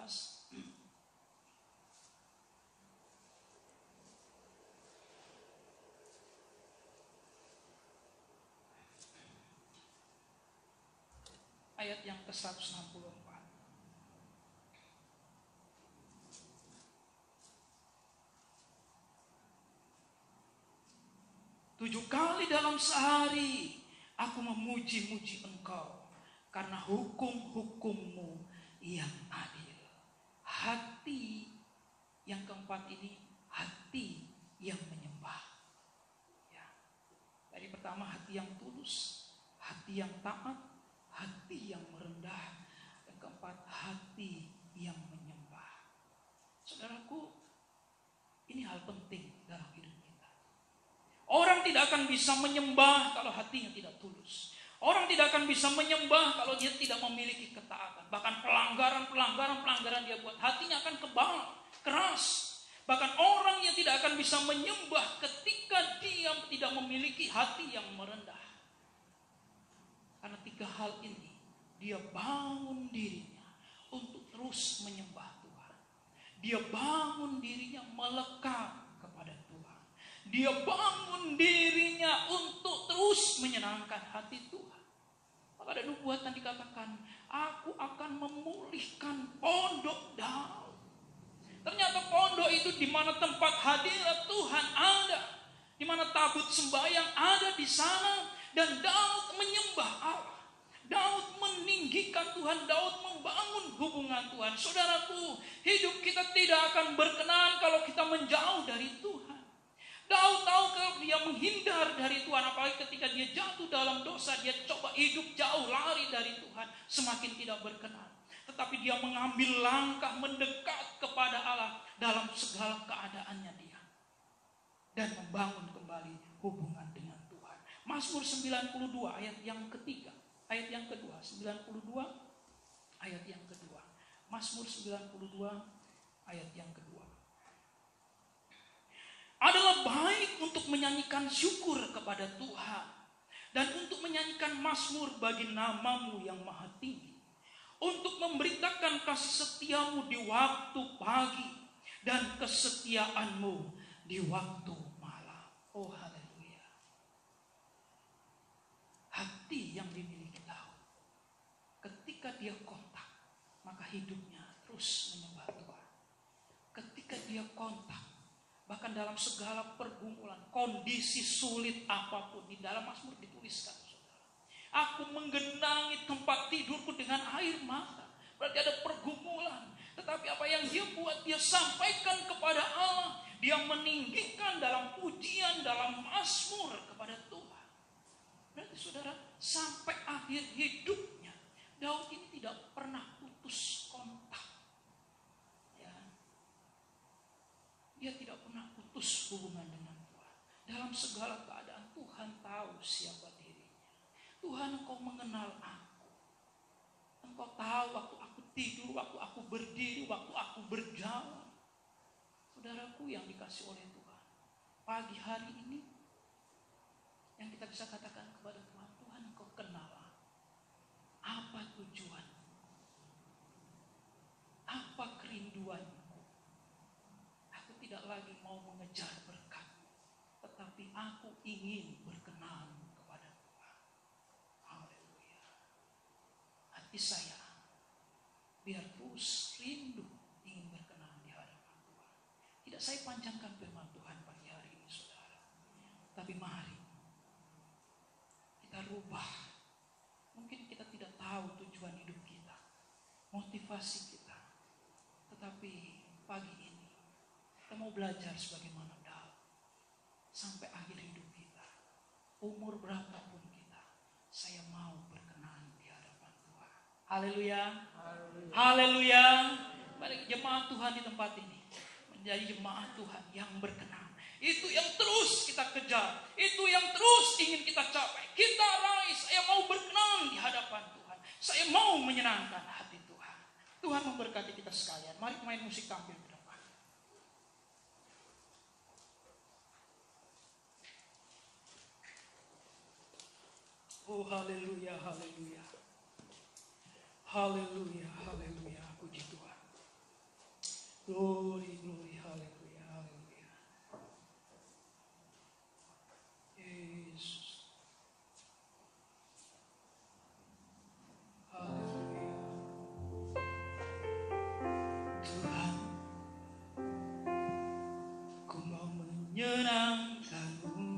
ayat yang ke-164. 7 kali dalam sehari aku memuji-muji Engkau karena hukum-hukum-Mu yang adil. Hati yang keempat ini, hati yang menyembah. Ya. Dari pertama hati yang tulus, hati yang taat, hati yang merendah. Yang keempat, hati yang menyembah. Saudaraku, ini hal penting dalam hidup. Orang tidak akan bisa menyembah kalau hatinya tidak tulus. Orang tidak akan bisa menyembah kalau dia tidak memiliki ketaatan. Bahkan pelanggaran dia buat, hatinya akan kebal, keras. Bahkan orang yang tidak akan bisa menyembah ketika dia tidak memiliki hati yang merendah. Karena 3 hal ini, dia bangun dirinya untuk terus menyembah Tuhan. Dia bangun dirinya melekat kepada Tuhan. Dia bangun dirinya untuk terus menyenangkan hati Tuhan. Maka ada nubuatan dikatakan, aku akan memulihkan pondok Daud. Ternyata pondok itu di mana tempat hadirat Tuhan ada, di mana tabut sembahyang ada di sana, dan Daud menyembah Allah. Daud meninggikan Tuhan, Daud membangun hubungan Tuhan. Saudaraku, hidup kita tidak akan berkenan kalau kita menjauh dari Tuhan. Daud tahu kalau dia menghindar dari Tuhan, apalagi ketika dia jatuh dalam dosa, dia coba hidup jauh, lari dari Tuhan, semakin tidak berkenan. Tetapi dia mengambil langkah mendekat kepada Allah dalam segala keadaannya dia. Dan membangun kembali hubungan dengan Tuhan. Mazmur 92 ayat yang ketiga. Ayat yang kedua. 92 ayat yang kedua. Mazmur 92 ayat yang kedua. Adalah baik untuk menyanyikan syukur kepada Tuhan. Dan untuk menyanyikan mazmur bagi nama-Mu yang maha tinggi. Untuk memberitakan kasih setiamu di waktu pagi. Dan kesetiaan-Mu di waktu malam. Oh haleluya. Hati yang dimiliki Daud, ketika dia kontak, maka hidupnya terus menyembah Tuhan. Ketika dia kontak, bahkan dalam segala pergumulan, kondisi sulit apapun, di dalam Mazmur dituliskan, saudara, Aku menggenangi tempat tidurku dengan air mata. Berarti ada pergumulan. Tetapi apa yang dia buat, dia sampaikan kepada Allah. Dia meninggikan dalam pujian, dalam mazmur kepada Tuhan. Berarti saudara, sampai akhir hidupnya, Daud ini tidak pernah putus kontak. Ya. Dia tidak pernah putus hubungan dengan Tuhan. Dalam segala keadaan Tuhan tahu siapa dirinya. Tuhan, Engkau mengenal aku. Engkau tahu waktu aku tidur, waktu aku berdiri, waktu aku berjalan. Saudaraku yang dikasih oleh Tuhan, pagi hari ini yang kita bisa katakan kepada Tuhan, Tuhan, Engkau kenal aku. Apa tujuanmu? Apa kerinduanku? Aku tidak lagi mau mengejar berkat-Mu, tetapi aku ingin berkenan kepada Tuhan. Haleluya. Hati saya biar terus rindu ingin berkenan di hadapan Tuhan. Tidak saya panjangkan firman Tuhan pagi hari ini, saudara. Tapi mari kita rubah. Mungkin kita tidak tahu tujuan hidup kita, motivasi kita. Tetapi pagi ini kita mau belajar sebagaimana Daud. Sampai akhir hidup kita, umur berapapun kita, saya mau berkenan di hadapan Tuhan. Haleluya. Haleluya. Mari jemaat Tuhan di tempat ini menjadi jemaat Tuhan yang berkenan. Itu yang terus kita kejar, itu yang terus ingin kita capai. Kita raih, saya mau berkenan di hadapan Tuhan. Saya mau menyenangkan hati Tuhan. Tuhan memberkati kita sekalian. Mari main musik tampil ke depan. Oh haleluya, haleluya. Haleluya, haleluya, puji Tuhan. Glory, glory, haleluya, haleluya. Yesus. Haleluya. Tuhan, ku mau menyenangkan-Mu.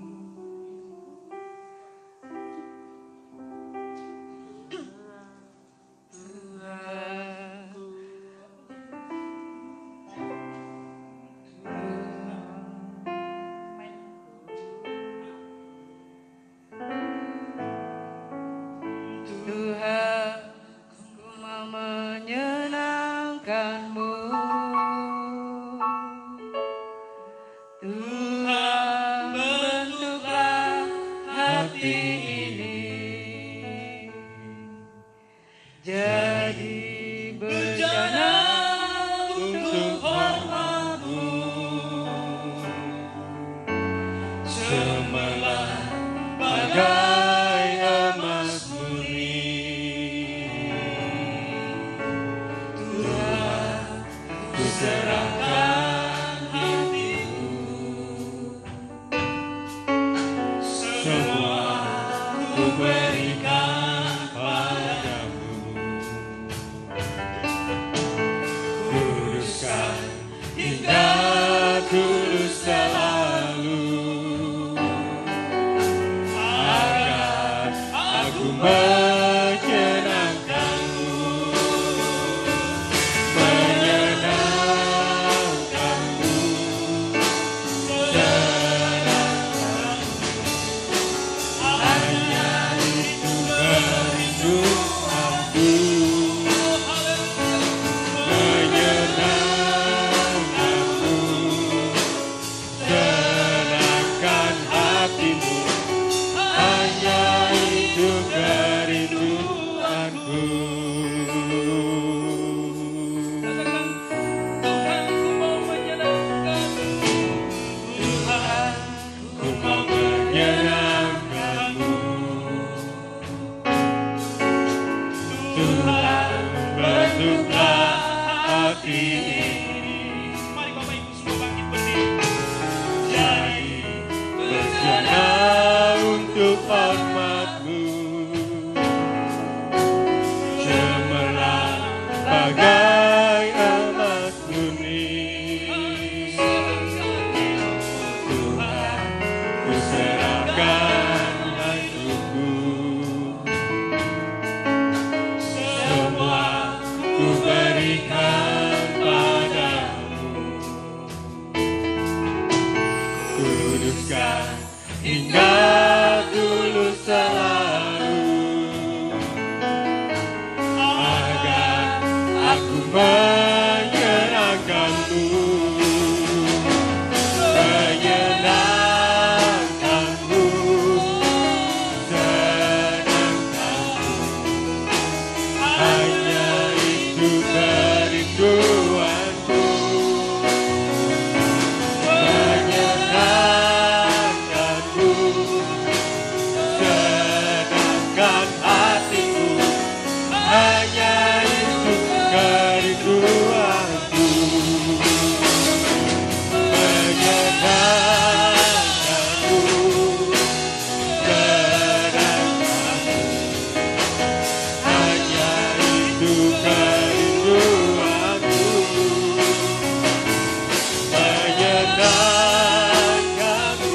menyenangkanku, senangkanku, hanya itu kerinduanku, menyenangkanku, senangkan hatiku, hanya itu kerinduanku, menyenangkanku, senangkanku, hanya itu kerinduanku, menyenangkanku,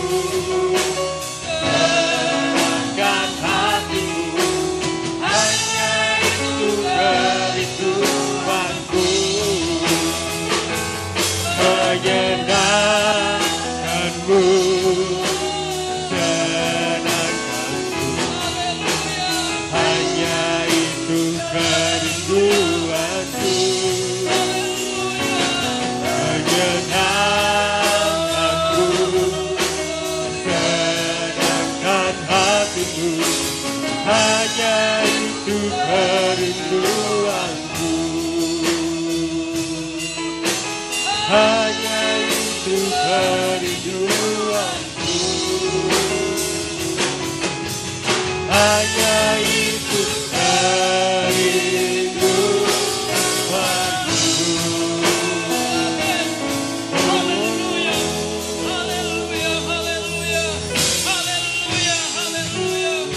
senangkan hatiku, hanya itu kerinduanku, menyenangkanmu, senangkanku, hanya itu kerinduanku, menyenangkanku, senangkan hatiku, hanya itu kerinduanku, hanya itu kerinduanku, hanya itu kerinduanku. Haleluya, haleluya, haleluya, haleluya, haleluya.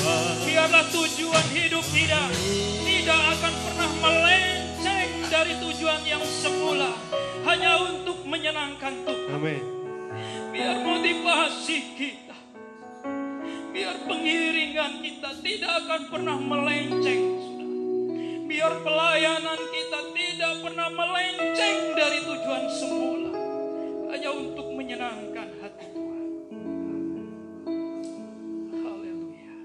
Biarlah tujuan hidup tidak akan pernah melenceng dari tujuan yang semula, hanya untuk menyenangkan Tuhan. Amin. Biar motivasi kita, biar pengiringan kita tidak akan pernah melenceng, saudara. Biar pelayanan kita tidak pernah melenceng dari tujuan semula, hanya untuk menyenangkan hati Tuhan. Haleluya.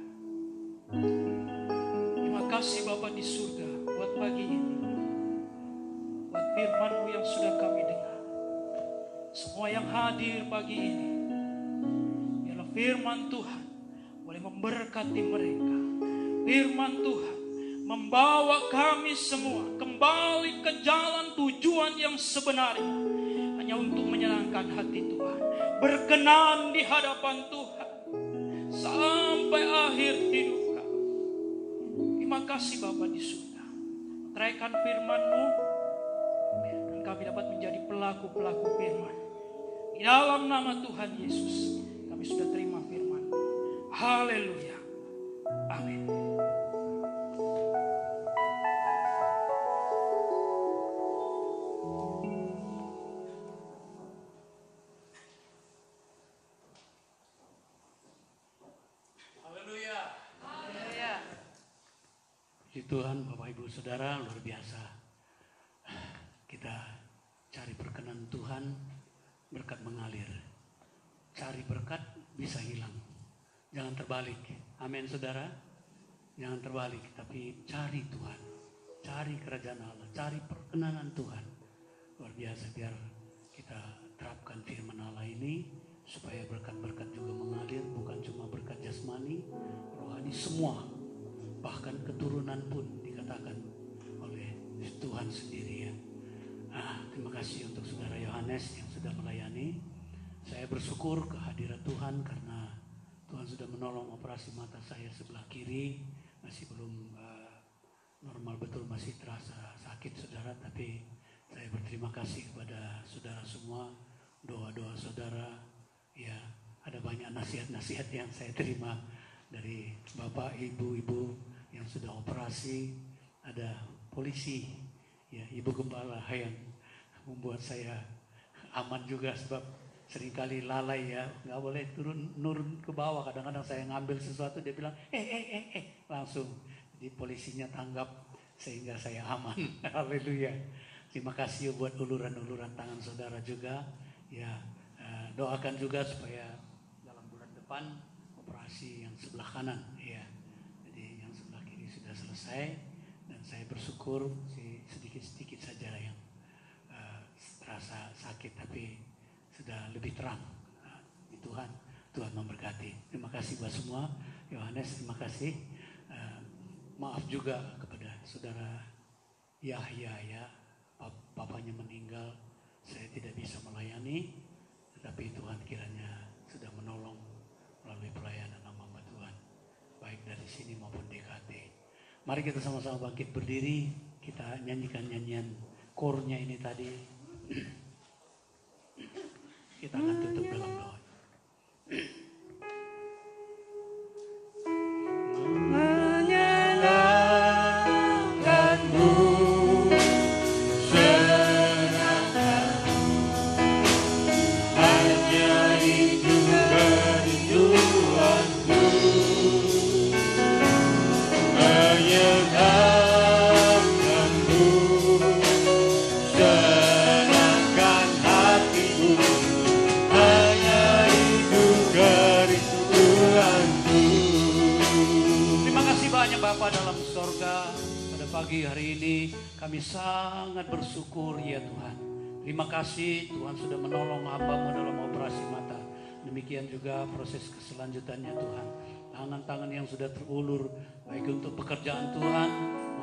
Terima kasih Bapa di surga buat pagi ini, buat firman-Mu yang sudah kami dengar. Semua yang hadir pagi ini, biarlah firman Tuhan boleh memberkati mereka. Firman Tuhan membawa kami semua kembali ke jalan tujuan yang sebenarnya, hanya untuk menyenangkan hati Tuhan, berkenan di hadapan Tuhan sampai akhir hidup kami. Terima kasih Bapa di surga. Teraikan firman-Mu dan kami dapat menjadi pelaku-pelaku firman. Di dalam nama Tuhan Yesus kami sudah terima firman. Haleluya. Amin. Puji Tuhan, Bapak Ibu Saudara, luar biasa. Kita cari perkenan Tuhan, berkat mengalir. Cari berkat bisa hilang. Jangan terbalik. Amin saudara. Jangan terbalik, tapi cari Tuhan. Cari kerajaan Allah, cari perkenanan Tuhan. Luar biasa, biar kita terapkan firman Allah ini supaya berkat-berkat juga mengalir, bukan cuma berkat jasmani, rohani semua. Bahkan keturunan pun dikatakan oleh Tuhan sendiri ya. Terima kasih untuk saudara Yohanes yang sudah melayani. Saya bersyukur kehadiran Tuhan karena Tuhan sudah menolong operasi mata saya sebelah kiri. Masih belum normal betul, masih terasa sakit saudara. Tapi saya berterima kasih kepada saudara semua. Doa-doa saudara. Ya, ada banyak nasihat-nasihat yang saya terima dari Bapak, Ibu-Ibu yang sudah operasi, ada polisi, ya Ibu Gembala yang membuat saya aman juga sebab seringkali lalai ya, nggak boleh nurun ke bawah. Kadang-kadang saya ngambil sesuatu dia bilang langsung, jadi polisinya tanggap sehingga saya aman. Haleluya. Terima kasih buat uluran-uluran tangan saudara juga, ya doakan juga supaya dalam bulan depan operasi yang sebelah kanan ya. Jadi yang sebelah kiri sudah selesai dan saya bersyukur sedikit-sedikit saja yang merasa sakit, tapi sudah lebih terang. Tuhan memberkati. Terima kasih buat semua. Yohanes, terima kasih. Maaf juga kepada saudara Yahya ya, papanya meninggal. Saya tidak bisa melayani, tetapi Tuhan kiranya sudah menolong melalui pelayanan hamba Tuhan, baik dari sini maupun DKT. Mari kita sama-sama bangkit berdiri, kita nyanyikan nyanyian kornya ini tadi. Kita akan tutup dalam doa. Pagi hari ini kami sangat bersyukur ya Tuhan. Terima kasih Tuhan sudah menolong hamba-Mu dalam operasi mata. Demikian juga proses keselanjutannya Tuhan. Tangan-tangan yang sudah terulur baik untuk pekerjaan Tuhan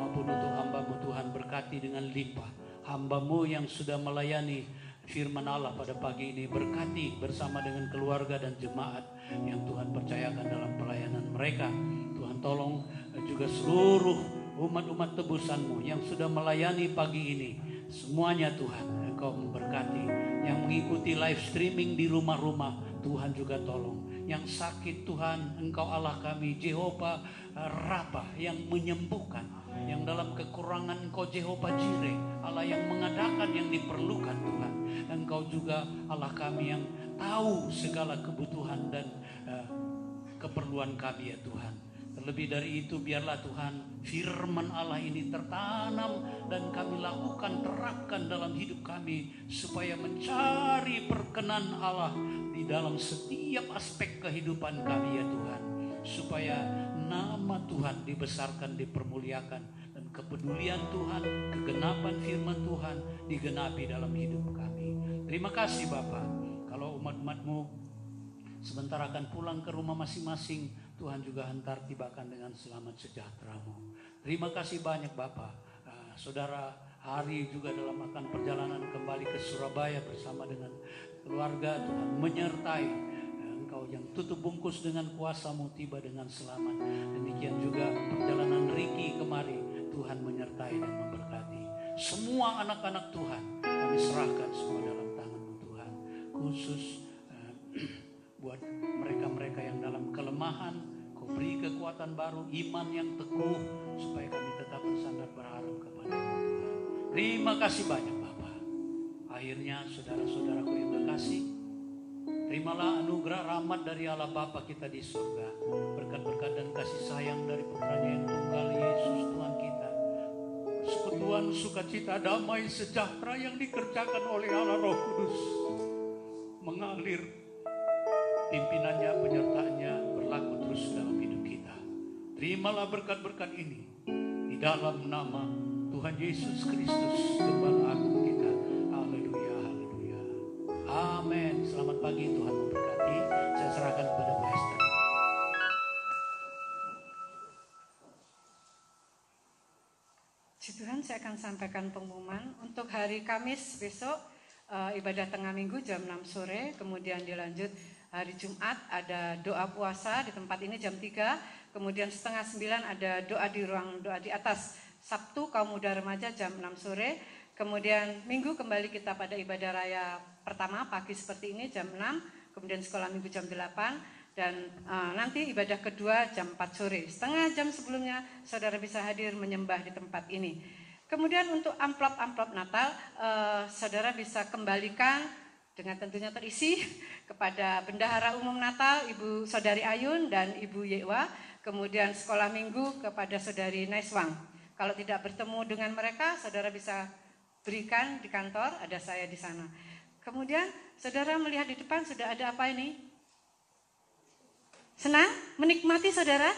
maupun untuk hamba-Mu Tuhan, berkati dengan limpah. Hamba-Mu yang sudah melayani firman Allah pada pagi ini, berkati bersama dengan keluarga dan jemaat yang Tuhan percayakan dalam pelayanan mereka. Tuhan tolong juga seluruh umat-umat tebusan-Mu yang sudah melayani pagi ini. Semuanya Tuhan, Engkau memberkati. Yang mengikuti live streaming di rumah-rumah, Tuhan juga tolong. Yang sakit Tuhan, Engkau Allah kami, Jehovah Rafa yang menyembuhkan. Yang dalam kekurangan Engkau Jehovah Jireh, Allah yang mengadakan yang diperlukan Tuhan. Engkau juga Allah kami yang tahu segala kebutuhan dan keperluan kami ya Tuhan. Terlebih dari itu biarlah Tuhan firman Allah ini tertanam dan kami lakukan, terapkan dalam hidup kami supaya mencari perkenan Allah di dalam setiap aspek kehidupan kami ya Tuhan. Supaya nama Tuhan dibesarkan, dipermuliakan, dan kepedulian Tuhan, kegenapan firman Tuhan digenapi dalam hidup kami. Terima kasih Bapa. Kalau umat-umat-Mu sebentar akan pulang ke rumah masing-masing, Tuhan juga hantar tibakan dengan selamat sejahtera-Mu. Terima kasih banyak Bapak. Saudara Hari juga dalam akan perjalanan kembali ke Surabaya bersama dengan keluarga, Tuhan menyertai. Engkau yang tutup bungkus dengan kuasa-Mu tiba dengan selamat. Demikian juga perjalanan Ricky kemari, Tuhan menyertai dan memberkati. Semua anak-anak Tuhan kami serahkan semua dalam tangan-Mu Tuhan. Khusus buat mereka-mereka yang dalam kelemahan, Kau beri kekuatan baru, iman yang teguh, supaya kami tetap bersandar berharap kepada-Mu Tuhan. Terima kasih banyak Bapa. Akhirnya saudara-saudaraku yang terkasih, terimalah anugerah rahmat dari Allah Bapa kita di surga, berkat-berkat dan kasih sayang dari putranya yang tunggal, Yesus Tuhan kita, persekutuan sukacita damai sejahtera yang dikerjakan oleh Allah Roh Kudus mengalir, pimpinannya, penyertaannya berlaku terus dalam hidup kita. Terimalah berkat-berkat ini di dalam nama Tuhan Yesus Kristus, Gembala Agung kita. Haleluya, haleluya. Amin. Selamat pagi, Tuhan memberkati. Saya serahkan kepada Bu Esther. Puji Tuhan, saya akan sampaikan pengumuman untuk hari Kamis besok, ibadah tengah minggu jam 6 sore, kemudian dilanjut hari Jumat ada doa puasa di tempat ini jam 3, kemudian 8:30 ada doa di ruang doa di atas. Sabtu kaum muda remaja jam 6 sore, kemudian Minggu kembali kita pada ibadah raya pertama pagi seperti ini jam 6, kemudian sekolah minggu jam 8, dan nanti ibadah kedua jam 4 sore. Setengah jam sebelumnya saudara bisa hadir menyembah di tempat ini. Kemudian untuk amplop-amplop Natal, saudara bisa kembalikan dengan tentunya terisi kepada Bendahara Umum Natal, Ibu Saudari Ayun dan Ibu Yewa. Kemudian sekolah minggu kepada Saudari Naiswang. Kalau tidak bertemu dengan mereka, saudara bisa berikan di kantor, ada saya di sana. Kemudian saudara melihat di depan sudah ada apa ini? Senang? Menikmati saudara?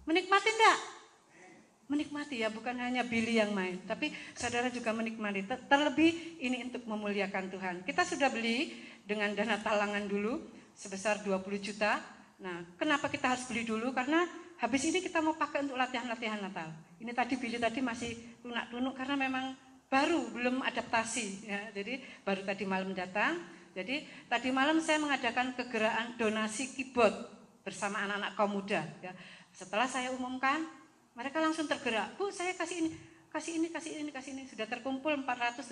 Menikmati enggak? Menikmati ya, bukan hanya Billy yang main, tapi saudara juga menikmati. Terlebih ini untuk memuliakan Tuhan. Kita sudah beli dengan dana talangan dulu sebesar 20 juta. Nah, kenapa kita harus beli dulu? Karena habis ini kita mau pakai untuk latihan-latihan Natal. Ini tadi Billy tadi masih lunak-lunuk karena memang baru, belum adaptasi. Ya. Jadi baru tadi malam datang. Jadi tadi malam saya mengadakan kegeraan donasi keyboard bersama anak-anak kaum muda. Ya. Setelah saya umumkan, mereka langsung tergerak, Bu saya kasih ini, kasih ini, kasih ini, kasih ini. Sudah terkumpul 480,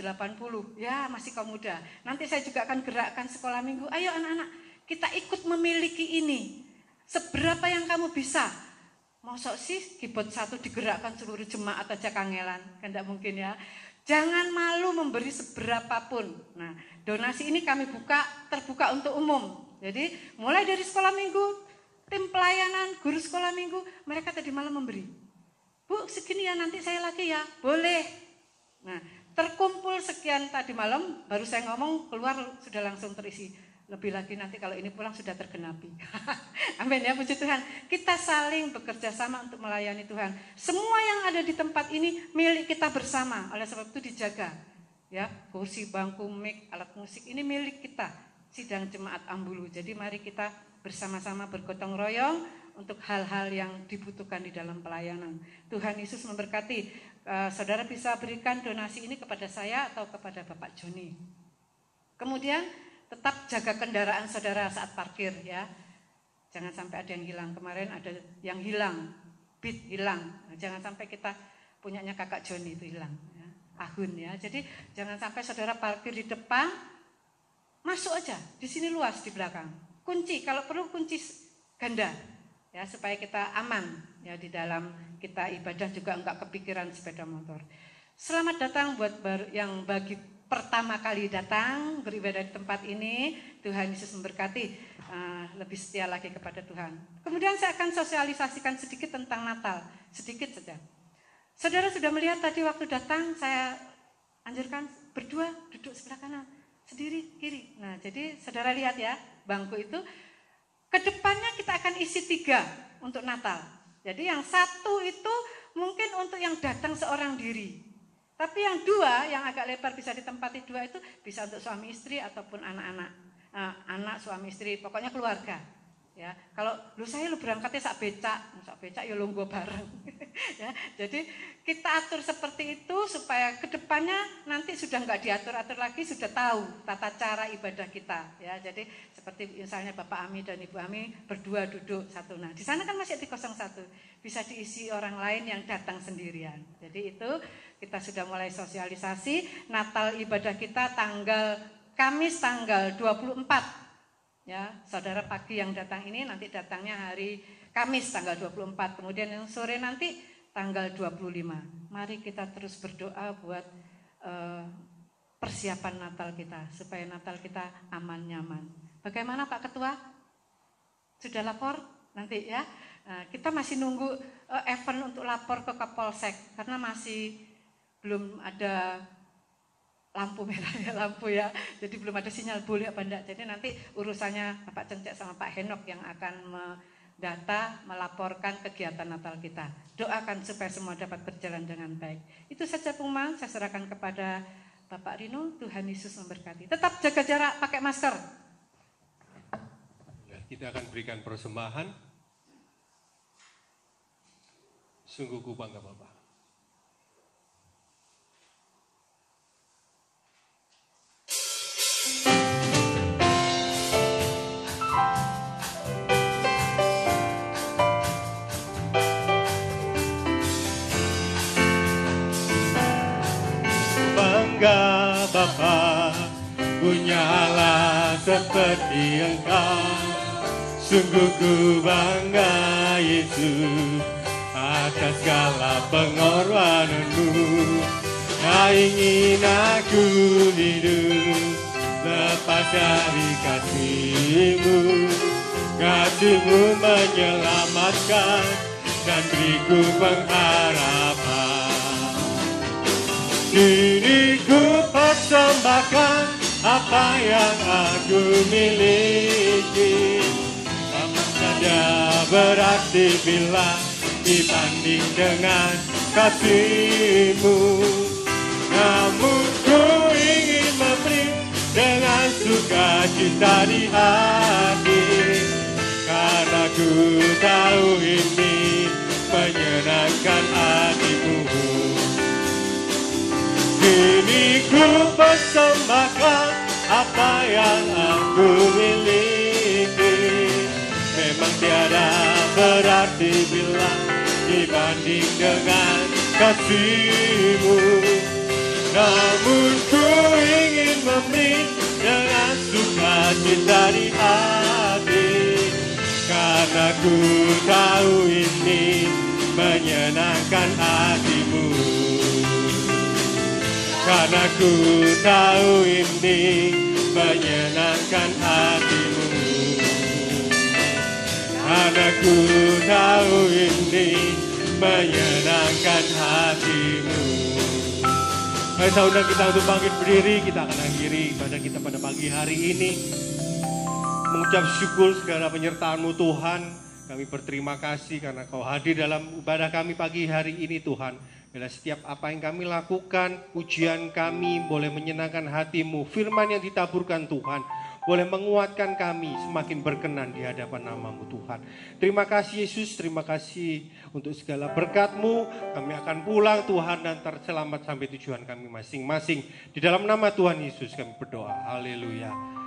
ya masih kaum muda. Nanti saya juga akan gerakkan sekolah minggu, ayo anak-anak kita ikut memiliki ini. Seberapa yang kamu bisa. Masa sih keyboard satu digerakkan seluruh jemaat aja kangelan, kan tidak mungkin ya. Jangan malu memberi seberapapun. Nah donasi ini kami terbuka untuk umum. Jadi mulai dari sekolah minggu, tim pelayanan, guru sekolah minggu, mereka tadi malam memberi. Bu, segini ya nanti saya lagi ya, boleh. Nah, terkumpul sekian tadi malam, baru saya ngomong, keluar sudah langsung terisi. Lebih lagi nanti kalau ini pulang sudah tergenapi. Amin ya, puji Tuhan. Kita saling bekerja sama untuk melayani Tuhan. Semua yang ada di tempat ini milik kita bersama, oleh sebab itu dijaga. Ya, kursi, bangku, mic, alat musik, ini milik kita. Sidang jemaat Ambulu. Jadi mari kita bersama-sama bergotong royong untuk hal-hal yang dibutuhkan di dalam pelayanan. Tuhan Yesus memberkati. Saudara bisa berikan donasi ini kepada saya atau kepada Bapak Joni. Kemudian tetap jaga kendaraan saudara saat parkir ya. Jangan sampai ada yang hilang. Kemarin ada yang hilang, beat hilang. Nah, jangan sampai kita punyanya kakak Joni itu hilang. Ya. Ahun ya. Jadi jangan sampai saudara parkir di depan, masuk aja. Di sini luas di belakang. Kunci, kalau perlu kunci ganda. Ya, supaya kita aman ya di dalam kita ibadah juga enggak kepikiran sepeda motor. Selamat datang buat yang bagi pertama kali datang beribadah di tempat ini. Tuhan Yesus memberkati, lebih setia lagi kepada Tuhan. Kemudian saya akan sosialisasikan sedikit tentang Natal, sedikit saja. Saudara sudah melihat tadi waktu datang saya anjurkan berdua duduk sebelah kanan, sendiri kiri. Nah, jadi saudara lihat ya, bangku itu kedepannya kita akan isi 3 untuk Natal. Jadi yang 1 itu mungkin untuk yang datang seorang diri. Tapi yang 2 yang agak lebar bisa ditempati 2 itu bisa untuk suami istri ataupun anak-anak. Anak, suami istri, pokoknya keluarga. Ya, kalau saya berangkatnya sak becak ya lungguh bareng. Ya, jadi kita atur seperti itu supaya kedepannya nanti sudah nggak diatur-atur lagi, sudah tahu tata cara ibadah kita. Ya, jadi seperti misalnya Bapak Ami dan Ibu Ami berdua duduk satu. Nah, di sana kan masih di 01, bisa diisi orang lain yang datang sendirian. Jadi itu kita sudah mulai sosialisasi. Natal ibadah kita Kamis tanggal 24. Ya, saudara pagi yang datang ini nanti datangnya hari Kamis tanggal 24, kemudian yang sore nanti tanggal 25. Mari kita terus berdoa buat persiapan Natal kita, supaya Natal kita aman nyaman. Bagaimana Pak Ketua? Sudah lapor? Nanti ya. Kita masih nunggu event untuk lapor ke Kapolsek, karena masih belum ada lampu merah ya, jadi belum ada sinyal boleh apa enggak. Jadi nanti urusannya Bapak Cencek sama Pak Henok yang akan mendata, melaporkan kegiatan Natal kita. Doakan supaya semua dapat berjalan dengan baik. Itu saja pengumuman, saya serahkan kepada Bapak Rino. Tuhan Yesus memberkati. Tetap jaga jarak, pakai masker. Kita akan berikan persembahan. Sungguh ku bangga Bapak. Bangga Bapa punya Allah seperti Engkau. Sungguh ku bangga Yesus atas segala pengorbananmu. Tak ingin aku hidup lepas dari kasih-Mu. Kasih-Mu menyelamatkan dan beriku pengharapan. Kini ku persembahkan apa yang aku miliki. Apa saja berarti bila dibanding dengan kasih-Mu. Namun ku ingin memberi dengan sukacita di hati, karena ku tahu ini menyenangkan hati-Mu. Kini ku persembahkan apa yang aku miliki, memang tiada berarti bila dibanding dengan kasih-Mu. Namun ku ingin memberi dengan sukacita di hati, karena ku tahu ini menyenangkan hati-Mu. Karena ku tahu ini menyenangkan hati-Mu. Karena ku tahu ini menyenangkan hati-Mu. Mari saya undang kita untuk bangkit berdiri. Kita akan akhiri ibadah kita pada pagi hari ini mengucap syukur segala penyertaan-Mu Tuhan. Kami berterima kasih karena Kau hadir dalam ibadah kami pagi hari ini Tuhan. Bila setiap apa yang kami lakukan, ujian kami boleh menyenangkan hati-Mu. Firman yang ditaburkan Tuhan boleh menguatkan kami semakin berkenan di hadapan nama-Mu Tuhan. Terima kasih Yesus, terima kasih untuk segala berkat-Mu. Kami akan pulang Tuhan dan terselamat sampai tujuan kami masing-masing. Di dalam nama Tuhan Yesus kami berdoa. Haleluya.